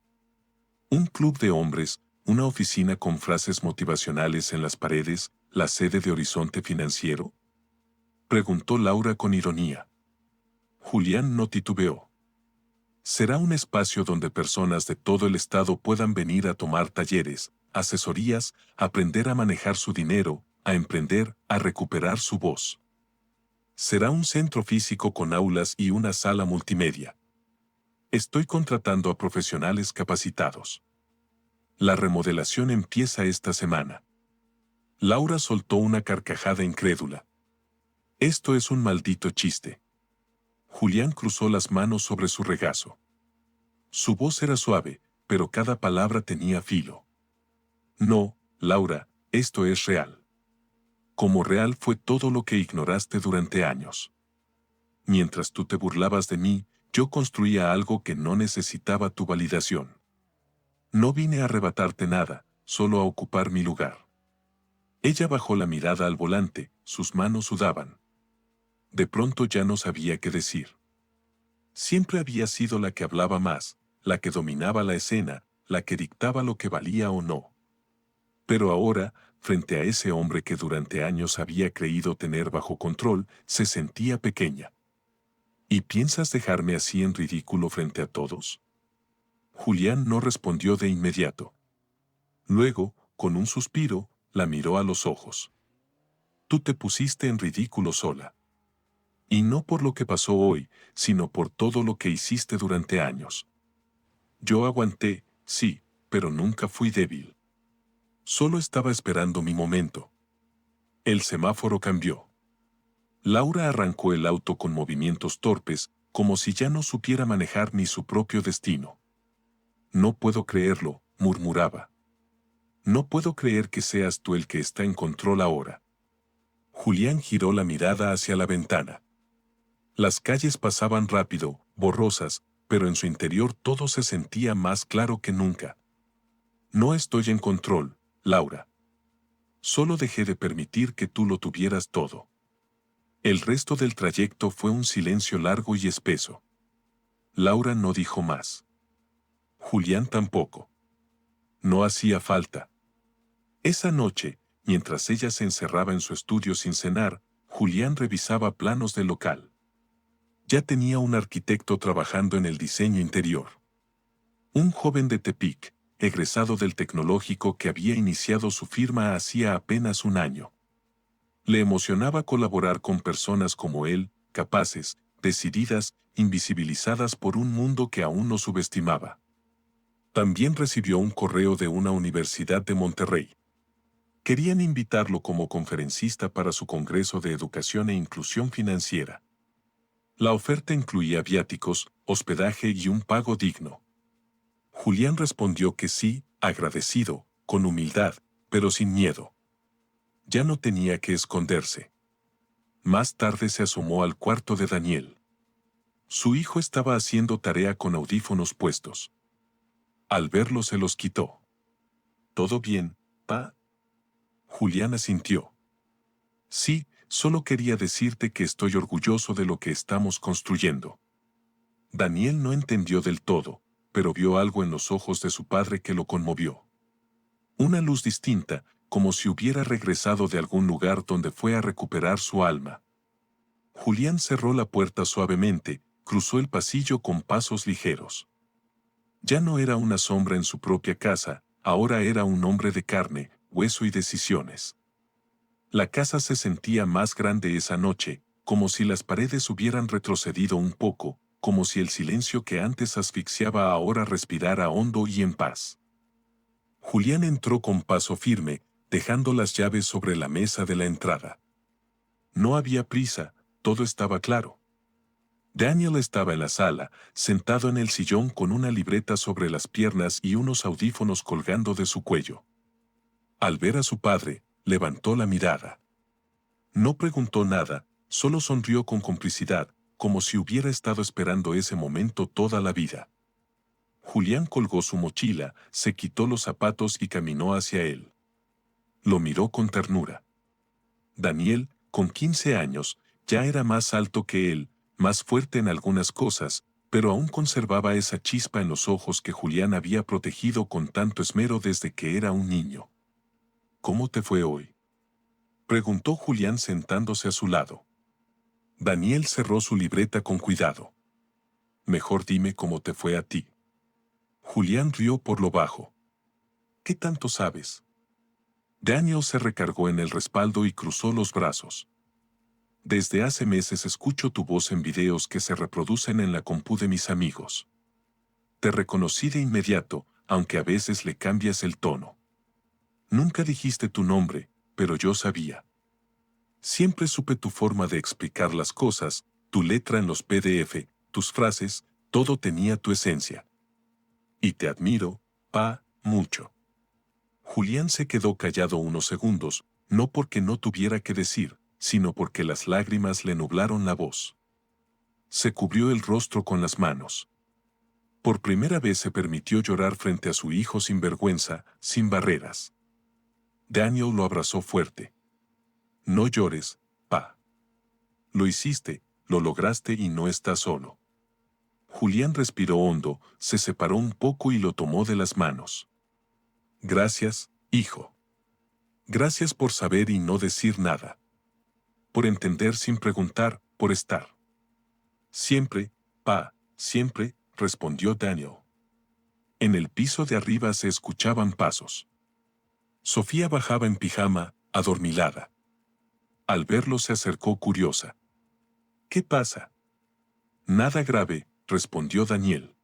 ¿Un club de hombres, una oficina con frases motivacionales en las paredes, la sede de Horizonte Financiero? Preguntó Laura con ironía. Julián no titubeó. Será un espacio donde personas de todo el estado puedan venir a tomar talleres, asesorías, aprender a manejar su dinero, a emprender, a recuperar su voz. Será un centro físico con aulas y una sala multimedia. Estoy contratando a profesionales capacitados. La remodelación empieza esta semana. Laura soltó una carcajada incrédula. Esto es un maldito chiste. Julián cruzó las manos sobre su regazo. Su voz era suave, pero cada palabra tenía filo. No, Laura, esto es real. Como real fue todo lo que ignoraste durante años. Mientras tú te burlabas de mí, yo construía algo que no necesitaba tu validación. No vine a arrebatarte nada, solo a ocupar mi lugar. Ella bajó la mirada al volante, sus manos sudaban. De pronto ya no sabía qué decir. Siempre había sido la que hablaba más, la que dominaba la escena, la que dictaba lo que valía o no. Pero ahora, frente a ese hombre que durante años había creído tener bajo control, se sentía pequeña. ¿Y piensas dejarme así en ridículo frente a todos? Julián no respondió de inmediato. Luego, con un suspiro, la miró a los ojos. Tú te pusiste en ridículo sola. Y no por lo que pasó hoy, sino por todo lo que hiciste durante años. Yo aguanté, sí, pero nunca fui débil. Solo estaba esperando mi momento. El semáforo cambió. Laura arrancó el auto con movimientos torpes, como si ya no supiera manejar ni su propio destino. No puedo creerlo, murmuraba. No puedo creer que seas tú el que está en control ahora. Julián giró la mirada hacia la ventana. Las calles pasaban rápido, borrosas, pero en su interior todo se sentía más claro que nunca. No estoy en control, Laura. Solo dejé de permitir que tú lo tuvieras todo. El resto del trayecto fue un silencio largo y espeso. Laura no dijo más. Julián tampoco. No hacía falta. Esa noche, mientras ella se encerraba en su estudio sin cenar, Julián revisaba planos del local. Ya tenía un arquitecto trabajando en el diseño interior. Un joven de Tepic, egresado del tecnológico que había iniciado su firma hacía apenas un año. Le emocionaba colaborar con personas como él, capaces, decididas, invisibilizadas por un mundo que aún no subestimaba. También recibió un correo de una universidad de Monterrey. Querían invitarlo como conferencista para su Congreso de Educación e Inclusión Financiera. La oferta incluía viáticos, hospedaje y un pago digno. Julián respondió que sí, agradecido, con humildad, pero sin miedo. Ya no tenía que esconderse. Más tarde se asomó al cuarto de Daniel. Su hijo estaba haciendo tarea con audífonos puestos. Al verlo se los quitó. ¿Todo bien, pa? Julián asintió. Sí, solo quería decirte que estoy orgulloso de lo que estamos construyendo. Daniel no entendió del todo, pero vio algo en los ojos de su padre que lo conmovió. Una luz distinta, como si hubiera regresado de algún lugar donde fue a recuperar su alma. Julián cerró la puerta suavemente, cruzó el pasillo con pasos ligeros. Ya no era una sombra en su propia casa, ahora era un hombre de carne, hueso y decisiones. La casa se sentía más grande esa noche, como si las paredes hubieran retrocedido un poco, como si el silencio que antes asfixiaba ahora respirara hondo y en paz. Julián entró con paso firme, dejando las llaves sobre la mesa de la entrada. No había prisa, todo estaba claro. Daniel estaba en la sala, sentado en el sillón con una libreta sobre las piernas y unos audífonos colgando de su cuello. Al ver a su padre, levantó la mirada. No preguntó nada, solo sonrió con complicidad, como si hubiera estado esperando ese momento toda la vida. Julián colgó su mochila, se quitó los zapatos y caminó hacia él. Lo miró con ternura. Daniel, con 15 años, ya era más alto que él, más fuerte en algunas cosas, pero aún conservaba esa chispa en los ojos que Julián había protegido con tanto esmero desde que era un niño. ¿Cómo te fue hoy?, preguntó Julián sentándose a su lado. Daniel cerró su libreta con cuidado. Mejor dime cómo te fue a ti. Julián rió por lo bajo. ¿Qué tanto sabes? Daniel se recargó en el respaldo y cruzó los brazos. Desde hace meses escucho tu voz en videos que se reproducen en la compu de mis amigos. Te reconocí de inmediato, aunque a veces le cambias el tono. Nunca dijiste tu nombre, pero yo sabía. Siempre supe tu forma de explicar las cosas, tu letra en los PDF, tus frases, todo tenía tu esencia. Y te admiro, pa, mucho. Julián se quedó callado unos segundos, no porque no tuviera que decir, sino porque las lágrimas le nublaron la voz. Se cubrió el rostro con las manos. Por primera vez se permitió llorar frente a su hijo sin vergüenza, sin barreras. Daniel lo abrazó fuerte. No llores, pa. Lo hiciste, lo lograste y no estás solo. Julián respiró hondo, se separó un poco y lo tomó de las manos. Gracias, hijo. Gracias por saber y no decir nada. Por entender sin preguntar, por estar. Siempre, pa, siempre, respondió Daniel. En el piso de arriba se escuchaban pasos. Sofía bajaba en pijama, adormilada. Al verlo se acercó curiosa. ¿Qué pasa? Nada grave, respondió Daniel.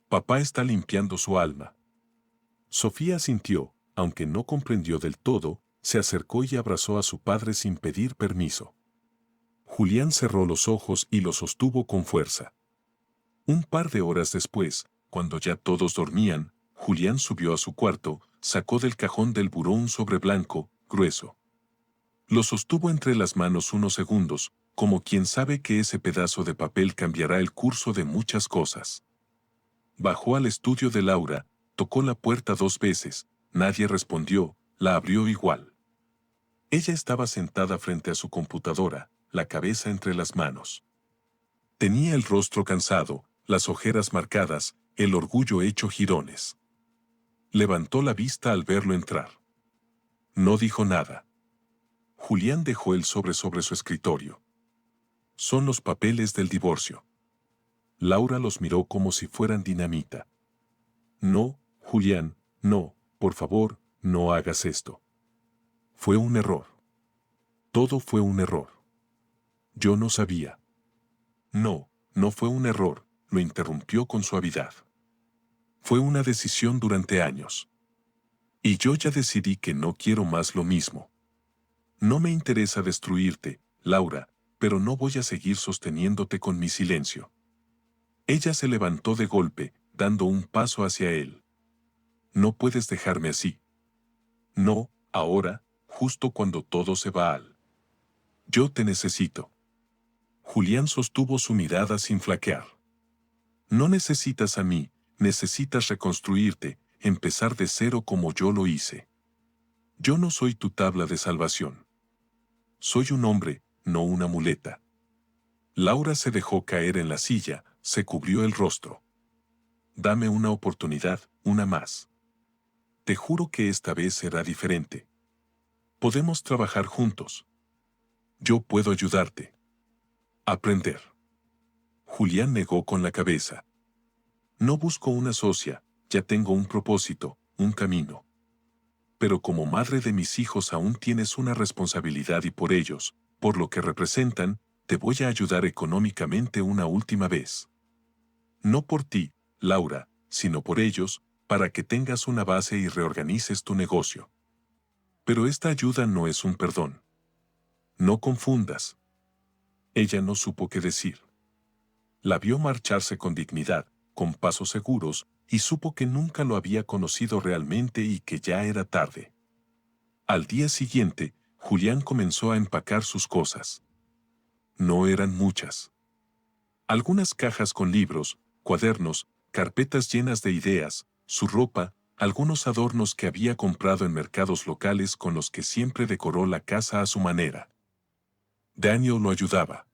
Papá está limpiando su alma. Sofía asintió, aunque no comprendió del todo, se acercó y abrazó a su padre sin pedir permiso. Julián cerró los ojos y los sostuvo con fuerza. Un par de horas después, cuando ya todos dormían, Julián subió a su cuarto, sacó del cajón del buró un sobre blanco, grueso. Lo sostuvo entre las manos unos segundos, como quien sabe que ese pedazo de papel cambiará el curso de muchas cosas. Bajó al estudio de Laura, tocó la puerta 2 veces, nadie respondió, la abrió igual. Ella estaba sentada frente a su computadora, la cabeza entre las manos. Tenía el rostro cansado, las ojeras marcadas, el orgullo hecho jirones. Levantó la vista al verlo entrar. No dijo nada. Julián dejó el sobre su escritorio. Son los papeles del divorcio. Laura los miró como si fueran dinamita. No, Julián, no, por favor, no hagas esto. Fue un error. Todo fue un error. Yo no sabía. No, no fue un error, lo interrumpió con suavidad. Fue una decisión durante años. Y yo ya decidí que no quiero más lo mismo. No me interesa destruirte, Laura, pero no voy a seguir sosteniéndote con mi silencio. Ella se levantó de golpe, dando un paso hacia él. No puedes dejarme así. No, ahora, justo cuando todo se va al. Yo te necesito. Julián sostuvo su mirada sin flaquear. No necesitas a mí, necesitas reconstruirte, empezar de cero como yo lo hice. Yo no soy tu tabla de salvación. Soy un hombre, no una muleta. Laura se dejó caer en la silla, se cubrió el rostro. Dame una oportunidad, una más. Te juro que esta vez será diferente. Podemos trabajar juntos. Yo puedo ayudarte. Aprender. Julián negó con la cabeza. No busco una socia, ya tengo un propósito, un camino. Pero como madre de mis hijos aún tienes una responsabilidad y por ellos, por lo que representan, te voy a ayudar económicamente una última vez. No por ti, Laura, sino por ellos, para que tengas una base y reorganices tu negocio. Pero esta ayuda no es un perdón. No confundas. Ella no supo qué decir. La vio marcharse con dignidad, con pasos seguros, y supo que nunca lo había conocido realmente y que ya era tarde. Al día siguiente, Julián comenzó a empacar sus cosas. No eran muchas. Algunas cajas con libros, cuadernos, carpetas llenas de ideas, su ropa, algunos adornos que había comprado en mercados locales con los que siempre decoró la casa a su manera. Daniel lo ayudaba.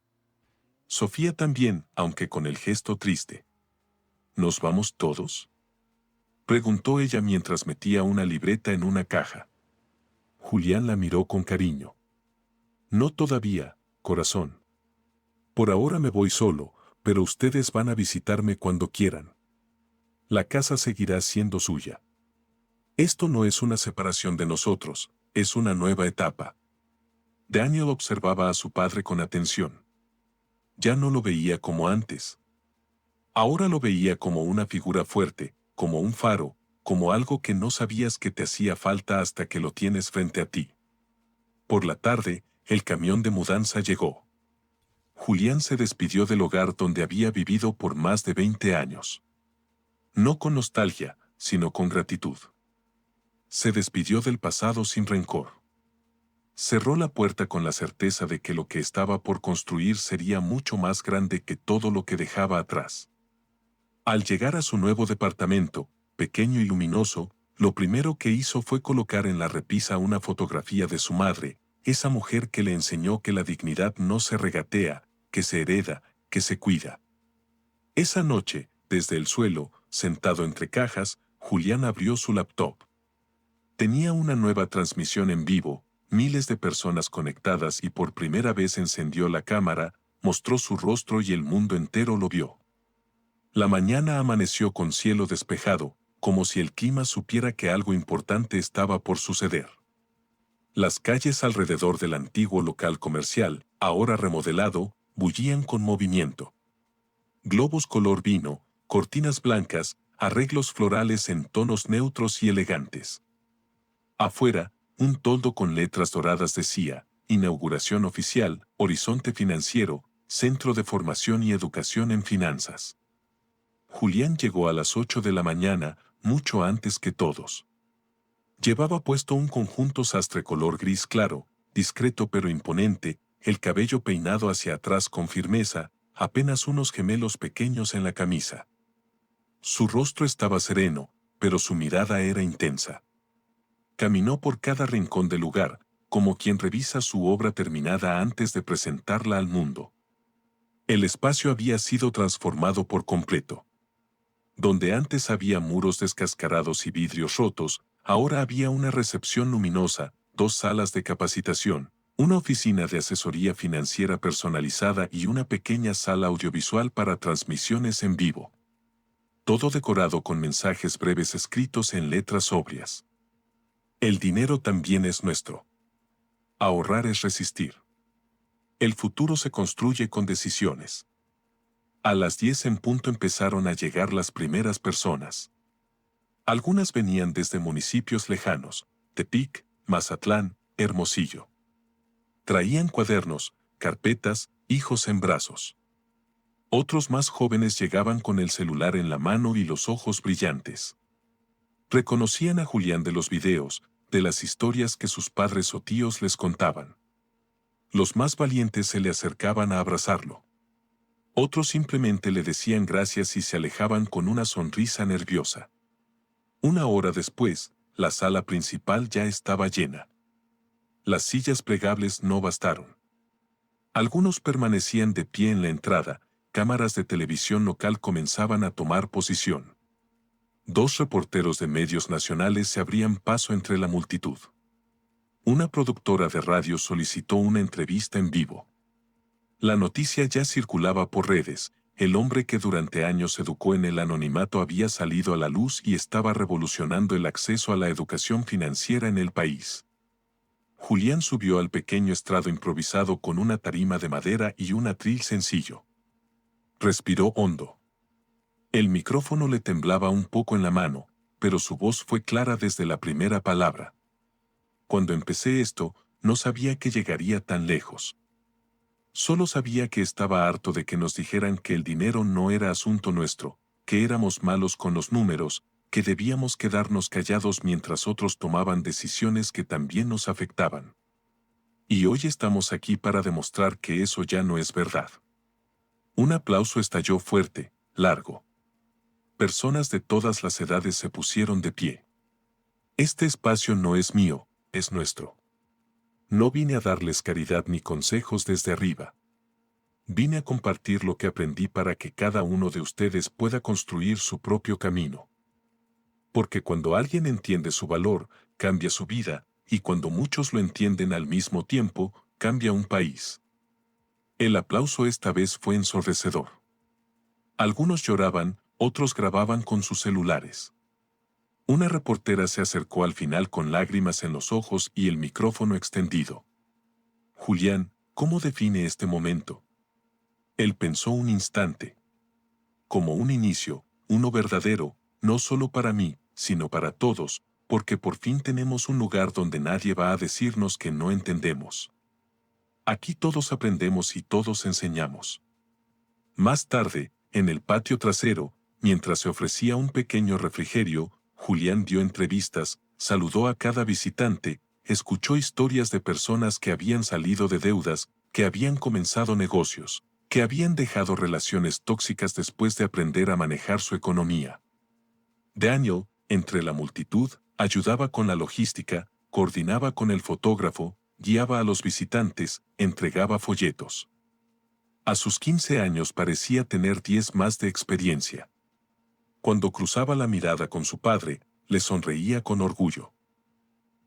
Sofía también, aunque con el gesto triste. ¿Nos vamos todos?, preguntó ella mientras metía una libreta en una caja. Julián la miró con cariño. No todavía, corazón. Por ahora me voy solo, pero ustedes van a visitarme cuando quieran. La casa seguirá siendo suya. Esto no es una separación de nosotros, es una nueva etapa. Daniel observaba a su padre con atención. Ya no lo veía como antes. Ahora lo veía como una figura fuerte, como un faro, como algo que no sabías que te hacía falta hasta que lo tienes frente a ti. Por la tarde, el camión de mudanza llegó. Julián se despidió del hogar donde había vivido por más de 20 años. No con nostalgia, sino con gratitud. Se despidió del pasado sin rencor. Cerró la puerta con la certeza de que lo que estaba por construir sería mucho más grande que todo lo que dejaba atrás. Al llegar a su nuevo departamento, pequeño y luminoso, lo primero que hizo fue colocar en la repisa una fotografía de su madre, esa mujer que le enseñó que la dignidad no se regatea, que se hereda, que se cuida. Esa noche, desde el suelo, sentado entre cajas, Julián abrió su laptop. Tenía una nueva transmisión en vivo, miles de personas conectadas y por primera vez encendió la cámara, mostró su rostro y el mundo entero lo vio. La mañana amaneció con cielo despejado, como si el clima supiera que algo importante estaba por suceder. Las calles alrededor del antiguo local comercial, ahora remodelado, bullían con movimiento. Globos color vino, cortinas blancas, arreglos florales en tonos neutros y elegantes. Afuera, un toldo con letras doradas decía, inauguración oficial, Horizonte Financiero, Centro de Formación y Educación en Finanzas. Julián llegó a las 8 de la mañana, mucho antes que todos. Llevaba puesto un conjunto sastre color gris claro, discreto pero imponente, el cabello peinado hacia atrás con firmeza, apenas unos gemelos pequeños en la camisa. Su rostro estaba sereno, pero su mirada era intensa. Caminó por cada rincón del lugar, como quien revisa su obra terminada antes de presentarla al mundo. El espacio había sido transformado por completo. Donde antes había muros descascarados y vidrios rotos, ahora había una recepción luminosa, 2 salas de capacitación, una oficina de asesoría financiera personalizada y una pequeña sala audiovisual para transmisiones en vivo. Todo decorado con mensajes breves escritos en letras sobrias. El dinero también es nuestro. Ahorrar es resistir. El futuro se construye con decisiones. A las 10 en punto empezaron a llegar las primeras personas. Algunas venían desde municipios lejanos, Tepic, Mazatlán, Hermosillo. Traían cuadernos, carpetas, hijos en brazos. Otros más jóvenes llegaban con el celular en la mano y los ojos brillantes. Reconocían a Julián de los videos, de las historias que sus padres o tíos les contaban. Los más valientes se le acercaban a abrazarlo. Otros simplemente le decían gracias y se alejaban con una sonrisa nerviosa. Una hora después, la sala principal ya estaba llena. Las sillas plegables no bastaron. Algunos permanecían de pie en la entrada, cámaras de televisión local comenzaban a tomar posición. 2 reporteros de medios nacionales se abrían paso entre la multitud. Una productora de radio solicitó una entrevista en vivo. La noticia ya circulaba por redes. El hombre que durante años educó en el anonimato había salido a la luz y estaba revolucionando el acceso a la educación financiera en el país. Julián subió al pequeño estrado improvisado con una tarima de madera y un atril sencillo. Respiró hondo. El micrófono le temblaba un poco en la mano, pero su voz fue clara desde la primera palabra. Cuando empecé esto, no sabía que llegaría tan lejos. Solo sabía que estaba harto de que nos dijeran que el dinero no era asunto nuestro, que éramos malos con los números, que debíamos quedarnos callados mientras otros tomaban decisiones que también nos afectaban. Y hoy estamos aquí para demostrar que eso ya no es verdad. Un aplauso estalló fuerte, largo. Personas de todas las edades se pusieron de pie. Este espacio no es mío, es nuestro. No vine a darles caridad ni consejos desde arriba. Vine a compartir lo que aprendí para que cada uno de ustedes pueda construir su propio camino. Porque cuando alguien entiende su valor, cambia su vida, y cuando muchos lo entienden al mismo tiempo, cambia un país. El aplauso esta vez fue ensordecedor. Algunos lloraban, otros grababan con sus celulares. Una reportera se acercó al final con lágrimas en los ojos y el micrófono extendido. Julián, ¿cómo define este momento? Él pensó un instante. Como un inicio, uno verdadero, no solo para mí, sino para todos, porque por fin tenemos un lugar donde nadie va a decirnos que no entendemos. Aquí todos aprendemos y todos enseñamos. Más tarde, en el patio trasero, mientras se ofrecía un pequeño refrigerio, Julián dio entrevistas, saludó a cada visitante, escuchó historias de personas que habían salido de deudas, que habían comenzado negocios, que habían dejado relaciones tóxicas después de aprender a manejar su economía. Daniel, entre la multitud, ayudaba con la logística, coordinaba con el fotógrafo, guiaba a los visitantes, entregaba folletos. A sus 15 años parecía tener 10 más de experiencia. Cuando cruzaba la mirada con su padre, le sonreía con orgullo.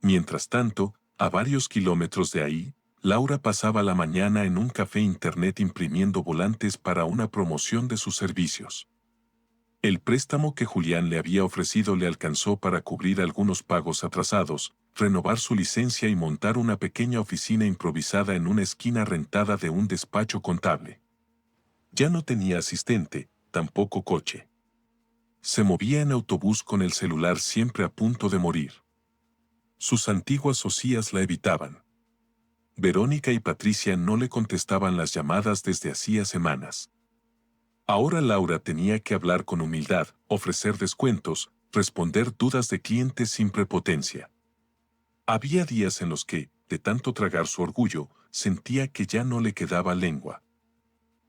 Mientras tanto, a varios kilómetros de ahí, Laura pasaba la mañana en un café internet imprimiendo volantes para una promoción de sus servicios. El préstamo que Julián le había ofrecido le alcanzó para cubrir algunos pagos atrasados, renovar su licencia y montar una pequeña oficina improvisada en una esquina rentada de un despacho contable. Ya no tenía asistente, tampoco coche. Se movía en autobús con el celular siempre a punto de morir. Sus antiguas socias la evitaban. Verónica y Patricia no le contestaban las llamadas desde hacía semanas. Ahora Laura tenía que hablar con humildad, ofrecer descuentos, responder dudas de clientes sin prepotencia. Había días en los que, de tanto tragar su orgullo, sentía que ya no le quedaba lengua.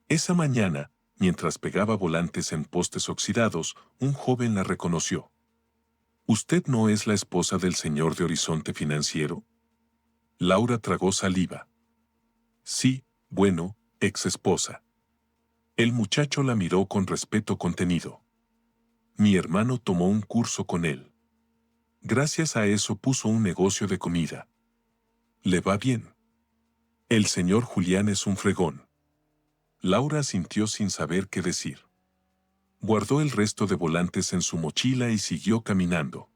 Esa mañana, mientras pegaba volantes en postes oxidados, un joven la reconoció. ¿Usted no es la esposa del señor de Horizonte Financiero? Laura tragó saliva. Sí, bueno, ex esposa. El muchacho la miró con respeto contenido. Mi hermano tomó un curso con él. Gracias a eso puso un negocio de comida. ¿Le va bien? El señor Julián es un fregón. Laura asintió sin saber qué decir. Guardó el resto de volantes en su mochila y siguió caminando.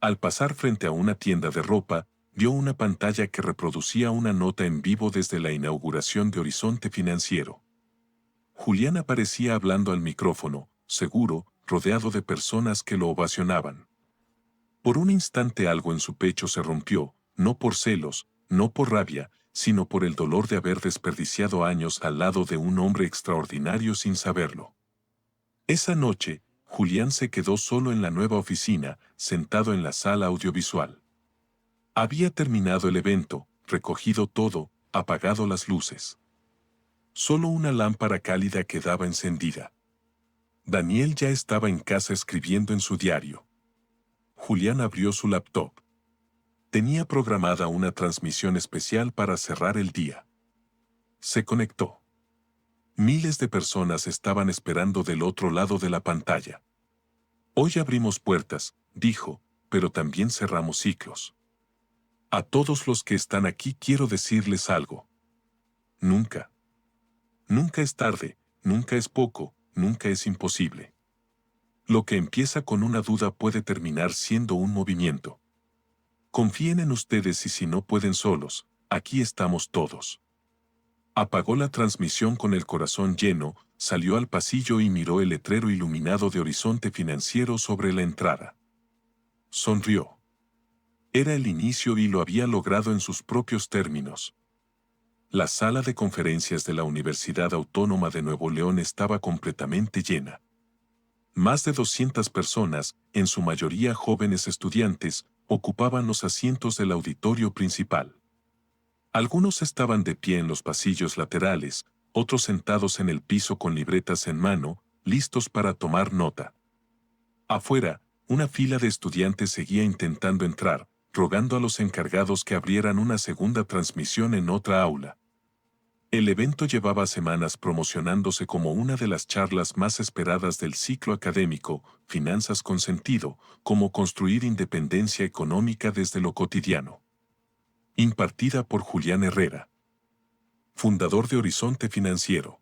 Al pasar frente a una tienda de ropa, vio una pantalla que reproducía una nota en vivo desde la inauguración de Horizonte Financiero. Julián aparecía hablando al micrófono, seguro, rodeado de personas que lo ovacionaban. Por un instante algo en su pecho se rompió, no por celos, no por rabia, sino por el dolor de haber desperdiciado años al lado de un hombre extraordinario sin saberlo. Esa noche, Julián se quedó solo en la nueva oficina, sentado en la sala audiovisual. Había terminado el evento, recogido todo, apagado las luces. Solo una lámpara cálida quedaba encendida. Daniel ya estaba en casa escribiendo en su diario. Julián abrió su laptop. Tenía programada una transmisión especial para cerrar el día. Se conectó. Miles de personas estaban esperando del otro lado de la pantalla. Hoy abrimos puertas, dijo, pero también cerramos ciclos. A todos los que están aquí quiero decirles algo. Nunca. Nunca es tarde, nunca es poco, nunca es imposible. Lo que empieza con una duda puede terminar siendo un movimiento. Confíen en ustedes y si no pueden solos, aquí estamos todos. Apagó la transmisión con el corazón lleno, salió al pasillo y miró el letrero iluminado de Horizonte Financiero sobre la entrada. Sonrió. Era el inicio y lo había logrado en sus propios términos. La sala de conferencias de la Universidad Autónoma de Nuevo León estaba completamente llena. Más de 200 personas, en su mayoría jóvenes estudiantes, ocupaban los asientos del auditorio principal. Algunos estaban de pie en los pasillos laterales, otros sentados en el piso con libretas en mano, listos para tomar nota. Afuera, una fila de estudiantes seguía intentando entrar, rogando a los encargados que abrieran una segunda transmisión en otra aula. El evento llevaba semanas promocionándose como una de las charlas más esperadas del ciclo académico, Finanzas con Sentido, cómo construir independencia económica desde lo cotidiano. Impartida por Julián Herrera, fundador de Horizonte Financiero.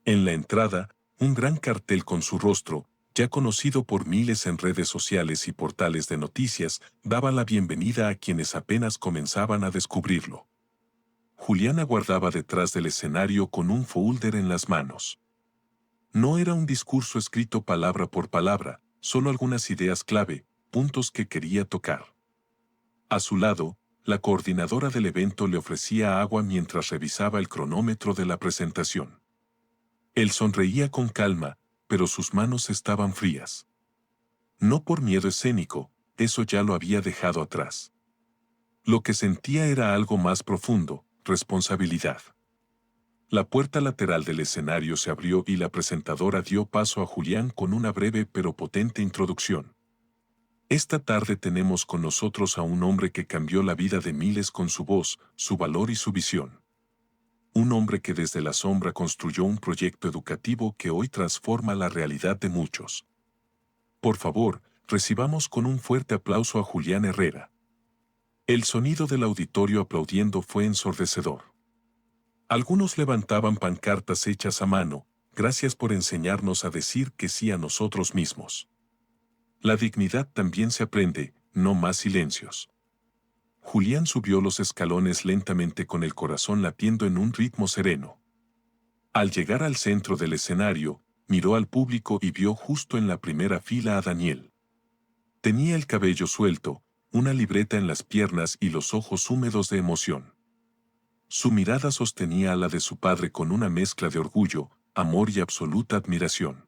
En la entrada, un gran cartel con su rostro, ya conocido por miles en redes sociales y portales de noticias, daba la bienvenida a quienes apenas comenzaban a descubrirlo. Julián aguardaba detrás del escenario con un folder en las manos. No era un discurso escrito palabra por palabra, solo algunas ideas clave, puntos que quería tocar. A su lado, la coordinadora del evento le ofrecía agua mientras revisaba el cronómetro de la presentación. Él sonreía con calma, pero sus manos estaban frías. No por miedo escénico, eso ya lo había dejado atrás. Lo que sentía era algo más profundo, responsabilidad. La puerta lateral del escenario se abrió y la presentadora dio paso a Julián con una breve pero potente introducción. Esta tarde tenemos con nosotros a un hombre que cambió la vida de miles con su voz, su valor y su visión. Un hombre que desde la sombra construyó un proyecto educativo que hoy transforma la realidad de muchos. Por favor, recibamos con un fuerte aplauso a Julián Herrera. El sonido del auditorio aplaudiendo fue ensordecedor. Algunos levantaban pancartas hechas a mano, gracias por enseñarnos a decir que sí a nosotros mismos. La dignidad también se aprende, no más silencios. Julián subió los escalones lentamente con el corazón latiendo en un ritmo sereno. Al llegar al centro del escenario, miró al público y vio justo en la primera fila a Daniel. Tenía el cabello suelto, una libreta en las piernas y los ojos húmedos de emoción. Su mirada sostenía a la de su padre con una mezcla de orgullo, amor y absoluta admiración.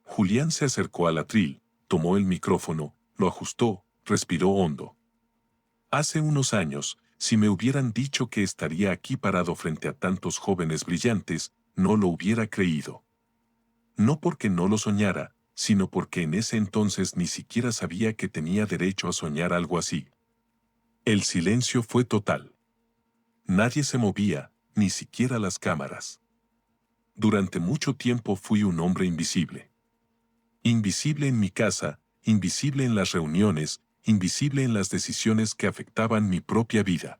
Julián se acercó al atril, tomó el micrófono, lo ajustó, respiró hondo. Hace unos años, si me hubieran dicho que estaría aquí parado frente a tantos jóvenes brillantes, no lo hubiera creído. No porque no lo soñara, sino porque en ese entonces ni siquiera sabía que tenía derecho a soñar algo así. El silencio fue total. Nadie se movía, ni siquiera las cámaras. Durante mucho tiempo fui un hombre invisible. Invisible en mi casa, invisible en las reuniones, invisible en las decisiones que afectaban mi propia vida.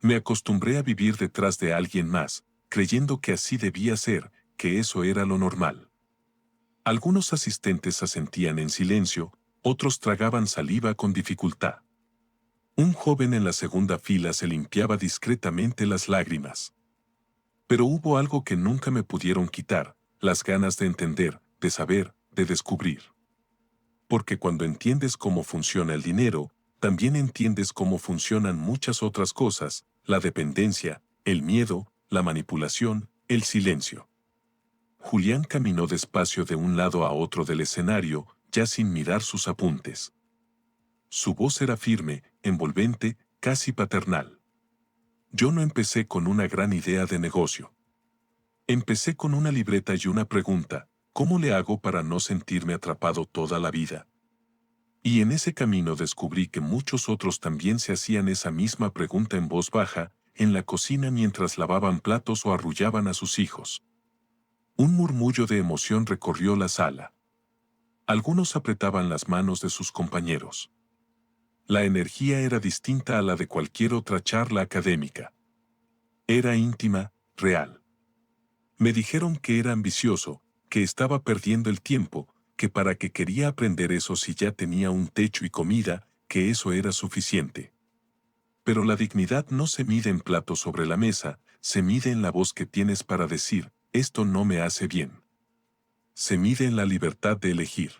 Me acostumbré a vivir detrás de alguien más, creyendo que así debía ser, que eso era lo normal. Algunos asistentes asentían en silencio, otros tragaban saliva con dificultad. Un joven en la segunda fila se limpiaba discretamente las lágrimas. Pero hubo algo que nunca me pudieron quitar, las ganas de entender, de saber, de descubrir. Porque cuando entiendes cómo funciona el dinero, también entiendes cómo funcionan muchas otras cosas, la dependencia, el miedo, la manipulación, el silencio. Julián caminó despacio de un lado a otro del escenario, ya sin mirar sus apuntes. Su voz era firme, envolvente, casi paternal. Yo no empecé con una gran idea de negocio. Empecé con una libreta y una pregunta: ¿cómo le hago para no sentirme atrapado toda la vida? Y en ese camino descubrí que muchos otros también se hacían esa misma pregunta en voz baja, en la cocina mientras lavaban platos o arrullaban a sus hijos. Un murmullo de emoción recorrió la sala. Algunos apretaban las manos de sus compañeros. La energía era distinta a la de cualquier otra charla académica. Era íntima, real. Me dijeron que era ambicioso, que estaba perdiendo el tiempo, que para qué quería aprender eso si ya tenía un techo y comida, que eso era suficiente. Pero la dignidad no se mide en platos sobre la mesa, se mide en la voz que tienes para decir: esto no me hace bien. Se mide en la libertad de elegir.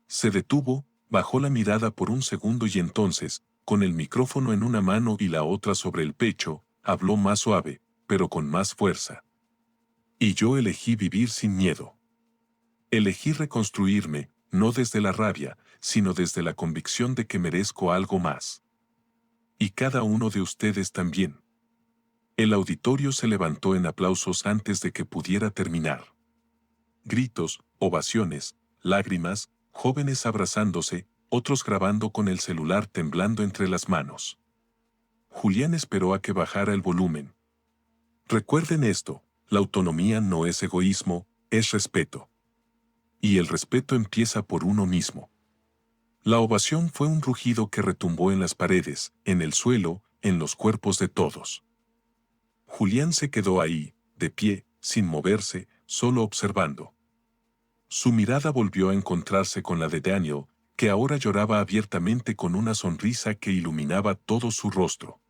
Se detuvo, bajó la mirada por un segundo y entonces, con el micrófono en una mano y la otra sobre el pecho, habló más suave, pero con más fuerza. Y yo elegí vivir sin miedo. Elegí reconstruirme, no desde la rabia, sino desde la convicción de que merezco algo más. Y cada uno de ustedes también. El auditorio se levantó en aplausos antes de que pudiera terminar. Gritos, ovaciones, lágrimas, jóvenes abrazándose, otros grabando con el celular temblando entre las manos. Julián esperó a que bajara el volumen. Recuerden esto: la autonomía no es egoísmo, es respeto. Y el respeto empieza por uno mismo. La ovación fue un rugido que retumbó en las paredes, en el suelo, en los cuerpos de todos. Julián se quedó ahí, de pie, sin moverse, solo observando. Su mirada volvió a encontrarse con la de Daniel, que ahora lloraba abiertamente con una sonrisa que iluminaba todo su rostro.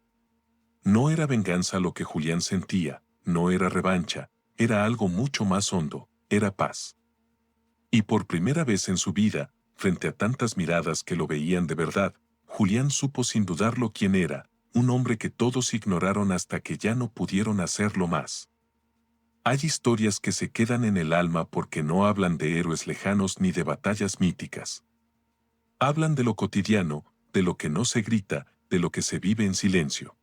No era venganza lo que Julián sentía, no era revancha, era algo mucho más hondo, era paz. Y por primera vez en su vida, frente a tantas miradas que lo veían de verdad, Julián supo sin dudarlo quién era, un hombre que todos ignoraron hasta que ya no pudieron hacerlo más. Hay historias que se quedan en el alma porque no hablan de héroes lejanos ni de batallas míticas. Hablan de lo cotidiano, de lo que no se grita, de lo que se vive en silencio.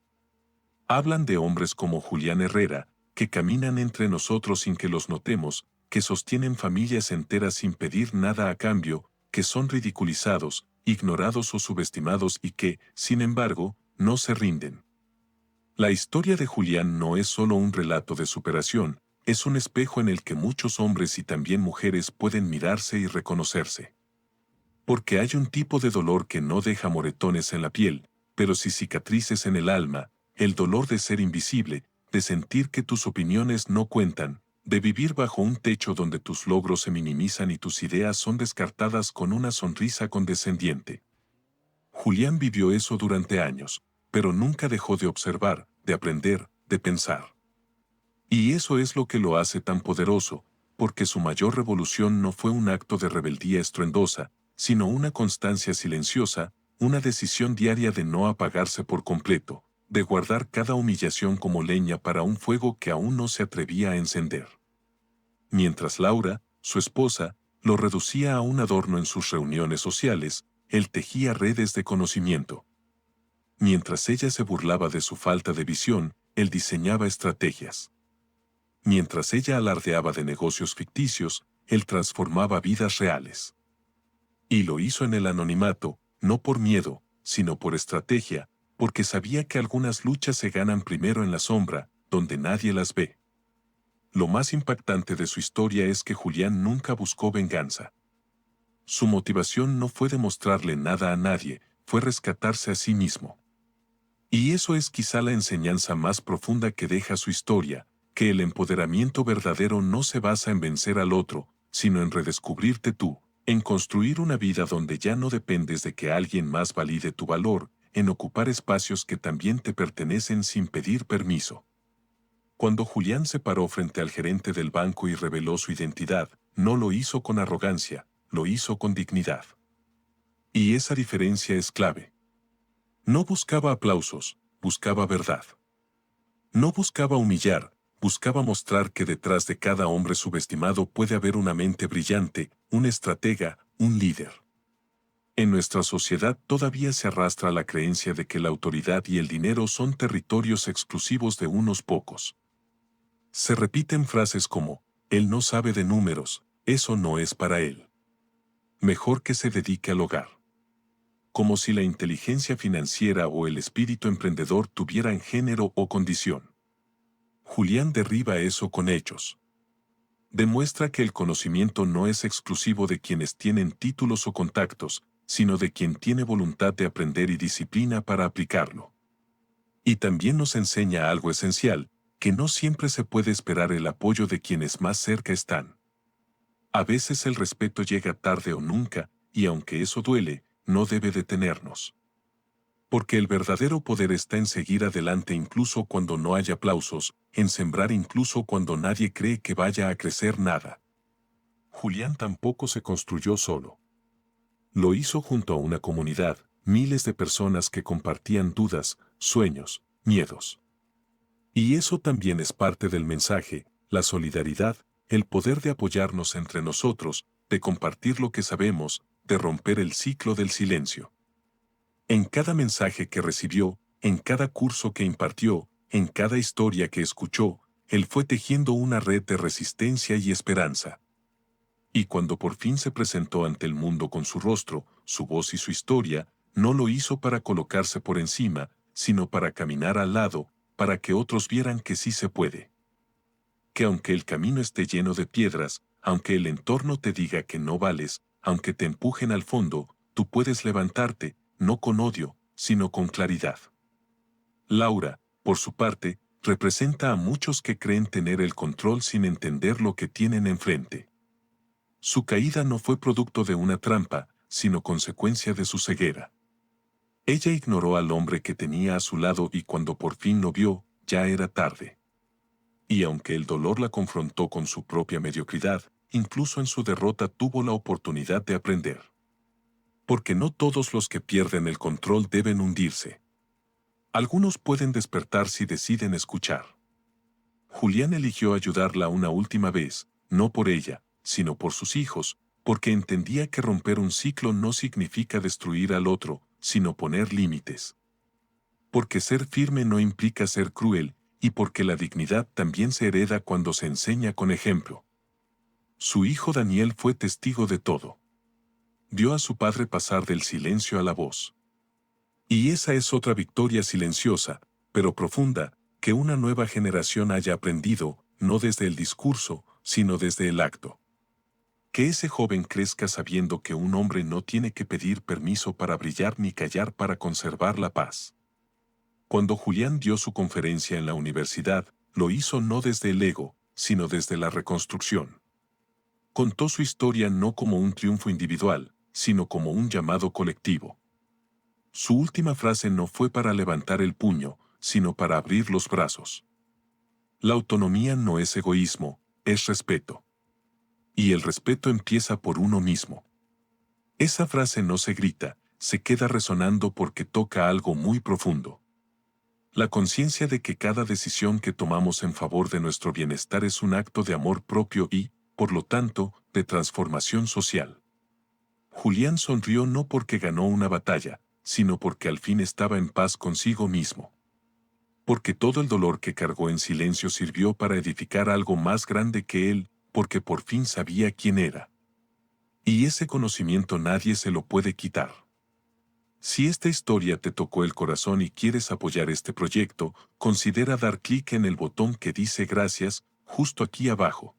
Hablan de hombres como Julián Herrera, que caminan entre nosotros sin que los notemos, que sostienen familias enteras sin pedir nada a cambio, que son ridiculizados, ignorados o subestimados y que, sin embargo, no se rinden. La historia de Julián no es solo un relato de superación, es un espejo en el que muchos hombres y también mujeres pueden mirarse y reconocerse. Porque hay un tipo de dolor que no deja moretones en la piel, pero sí cicatrices en el alma: el dolor de ser invisible, de sentir que tus opiniones no cuentan, de vivir bajo un techo donde tus logros se minimizan y tus ideas son descartadas con una sonrisa condescendiente. Julián vivió eso durante años, pero nunca dejó de observar, de aprender, de pensar. Y eso es lo que lo hace tan poderoso, porque su mayor revolución no fue un acto de rebeldía estruendosa, sino una constancia silenciosa, una decisión diaria de no apagarse por completo, de guardar cada humillación como leña para un fuego que aún no se atrevía a encender. Mientras Laura, su esposa, lo reducía a un adorno en sus reuniones sociales, él tejía redes de conocimiento. Mientras ella se burlaba de su falta de visión, él diseñaba estrategias. Mientras ella alardeaba de negocios ficticios, él transformaba vidas reales. Y lo hizo en el anonimato, no por miedo, sino por estrategia, porque sabía que algunas luchas se ganan primero en la sombra, donde nadie las ve. Lo más impactante de su historia es que Julián nunca buscó venganza. su motivación no fue demostrarle nada a nadie, fue rescatarse a sí mismo. Y eso es quizá la enseñanza más profunda que deja su historia, que el empoderamiento verdadero no se basa en vencer al otro, sino en redescubrirte tú, en construir una vida donde ya no dependes de que alguien más valide tu valor, en ocupar espacios que también te pertenecen sin pedir permiso. Cuando Julián se paró frente al gerente del banco y reveló su identidad, no lo hizo con arrogancia, lo hizo con dignidad. Y esa diferencia es clave. No buscaba aplausos, buscaba verdad. No buscaba humillar, buscaba mostrar que detrás de cada hombre subestimado puede haber una mente brillante, un estratega, un líder. En nuestra sociedad todavía se arrastra la creencia de que la autoridad y el dinero son territorios exclusivos de unos pocos. Se repiten frases como, él no sabe de números, eso no es para él. Mejor que se dedique al hogar. Como si la inteligencia financiera o el espíritu emprendedor tuvieran género o condición. Julián derriba eso con hechos. Demuestra que el conocimiento no es exclusivo de quienes tienen títulos o contactos, sino de quien tiene voluntad de aprender y disciplina para aplicarlo. Y también nos enseña algo esencial, que no siempre se puede esperar el apoyo de quienes más cerca están. A veces el respeto llega tarde o nunca, y aunque eso duele, no debe detenernos. Porque el verdadero poder está en seguir adelante incluso cuando no hay aplausos, en sembrar incluso cuando nadie cree que vaya a crecer nada. Julián tampoco se construyó solo. Lo hizo junto a una comunidad, miles de personas que compartían dudas, sueños, miedos. Y eso también es parte del mensaje, la solidaridad, el poder de apoyarnos entre nosotros, de compartir lo que sabemos, de romper el ciclo del silencio. En cada mensaje que recibió, en cada curso que impartió, en cada historia que escuchó, él fue tejiendo una red de resistencia y esperanza. Y cuando por fin se presentó ante el mundo con su rostro, su voz y su historia, no lo hizo para colocarse por encima, sino para caminar al lado, para que otros vieran que sí se puede. Que aunque el camino esté lleno de piedras, aunque el entorno te diga que no vales, aunque te empujen al fondo, tú puedes levantarte, no con odio, sino con claridad. Laura, por su parte, representa a muchos que creen tener el control sin entender lo que tienen enfrente. Su caída no fue producto de una trampa, sino consecuencia de su ceguera. Ella ignoró al hombre que tenía a su lado y cuando por fin lo vio, ya era tarde. Y aunque el dolor la confrontó con su propia mediocridad, incluso en su derrota tuvo la oportunidad de aprender. Porque no todos los que pierden el control deben hundirse. Algunos pueden despertar si deciden escuchar. Julián eligió ayudarla una última vez, no por ella, sino por sus hijos, porque entendía que romper un ciclo no significa destruir al otro, sino poner límites. Porque ser firme no implica ser cruel, y porque la dignidad también se hereda cuando se enseña con ejemplo. Su hijo Daniel fue testigo de todo. Vio a su padre pasar del silencio a la voz. Y esa es otra victoria silenciosa, pero profunda, que una nueva generación haya aprendido, no desde el discurso, sino desde el acto. Que ese joven crezca sabiendo que un hombre no tiene que pedir permiso para brillar ni callar para conservar la paz. Cuando Julián dio su conferencia en la universidad, lo hizo no desde el ego, sino desde la reconstrucción. Contó su historia no como un triunfo individual, sino como un llamado colectivo. Su última frase no fue para levantar el puño, sino para abrir los brazos. La autonomía no es egoísmo, es respeto. Y el respeto empieza por uno mismo. Esa frase no se grita, se queda resonando porque toca algo muy profundo. La conciencia de que cada decisión que tomamos en favor de nuestro bienestar es un acto de amor propio y, por lo tanto, de transformación social. Julián sonrió no porque ganó una batalla, sino porque al fin estaba en paz consigo mismo. Porque todo el dolor que cargó en silencio sirvió para edificar algo más grande que él, porque por fin sabía quién era. Y ese conocimiento nadie se lo puede quitar. Si esta historia te tocó el corazón y quieres apoyar este proyecto, considera dar clic en el botón que dice gracias, justo aquí abajo.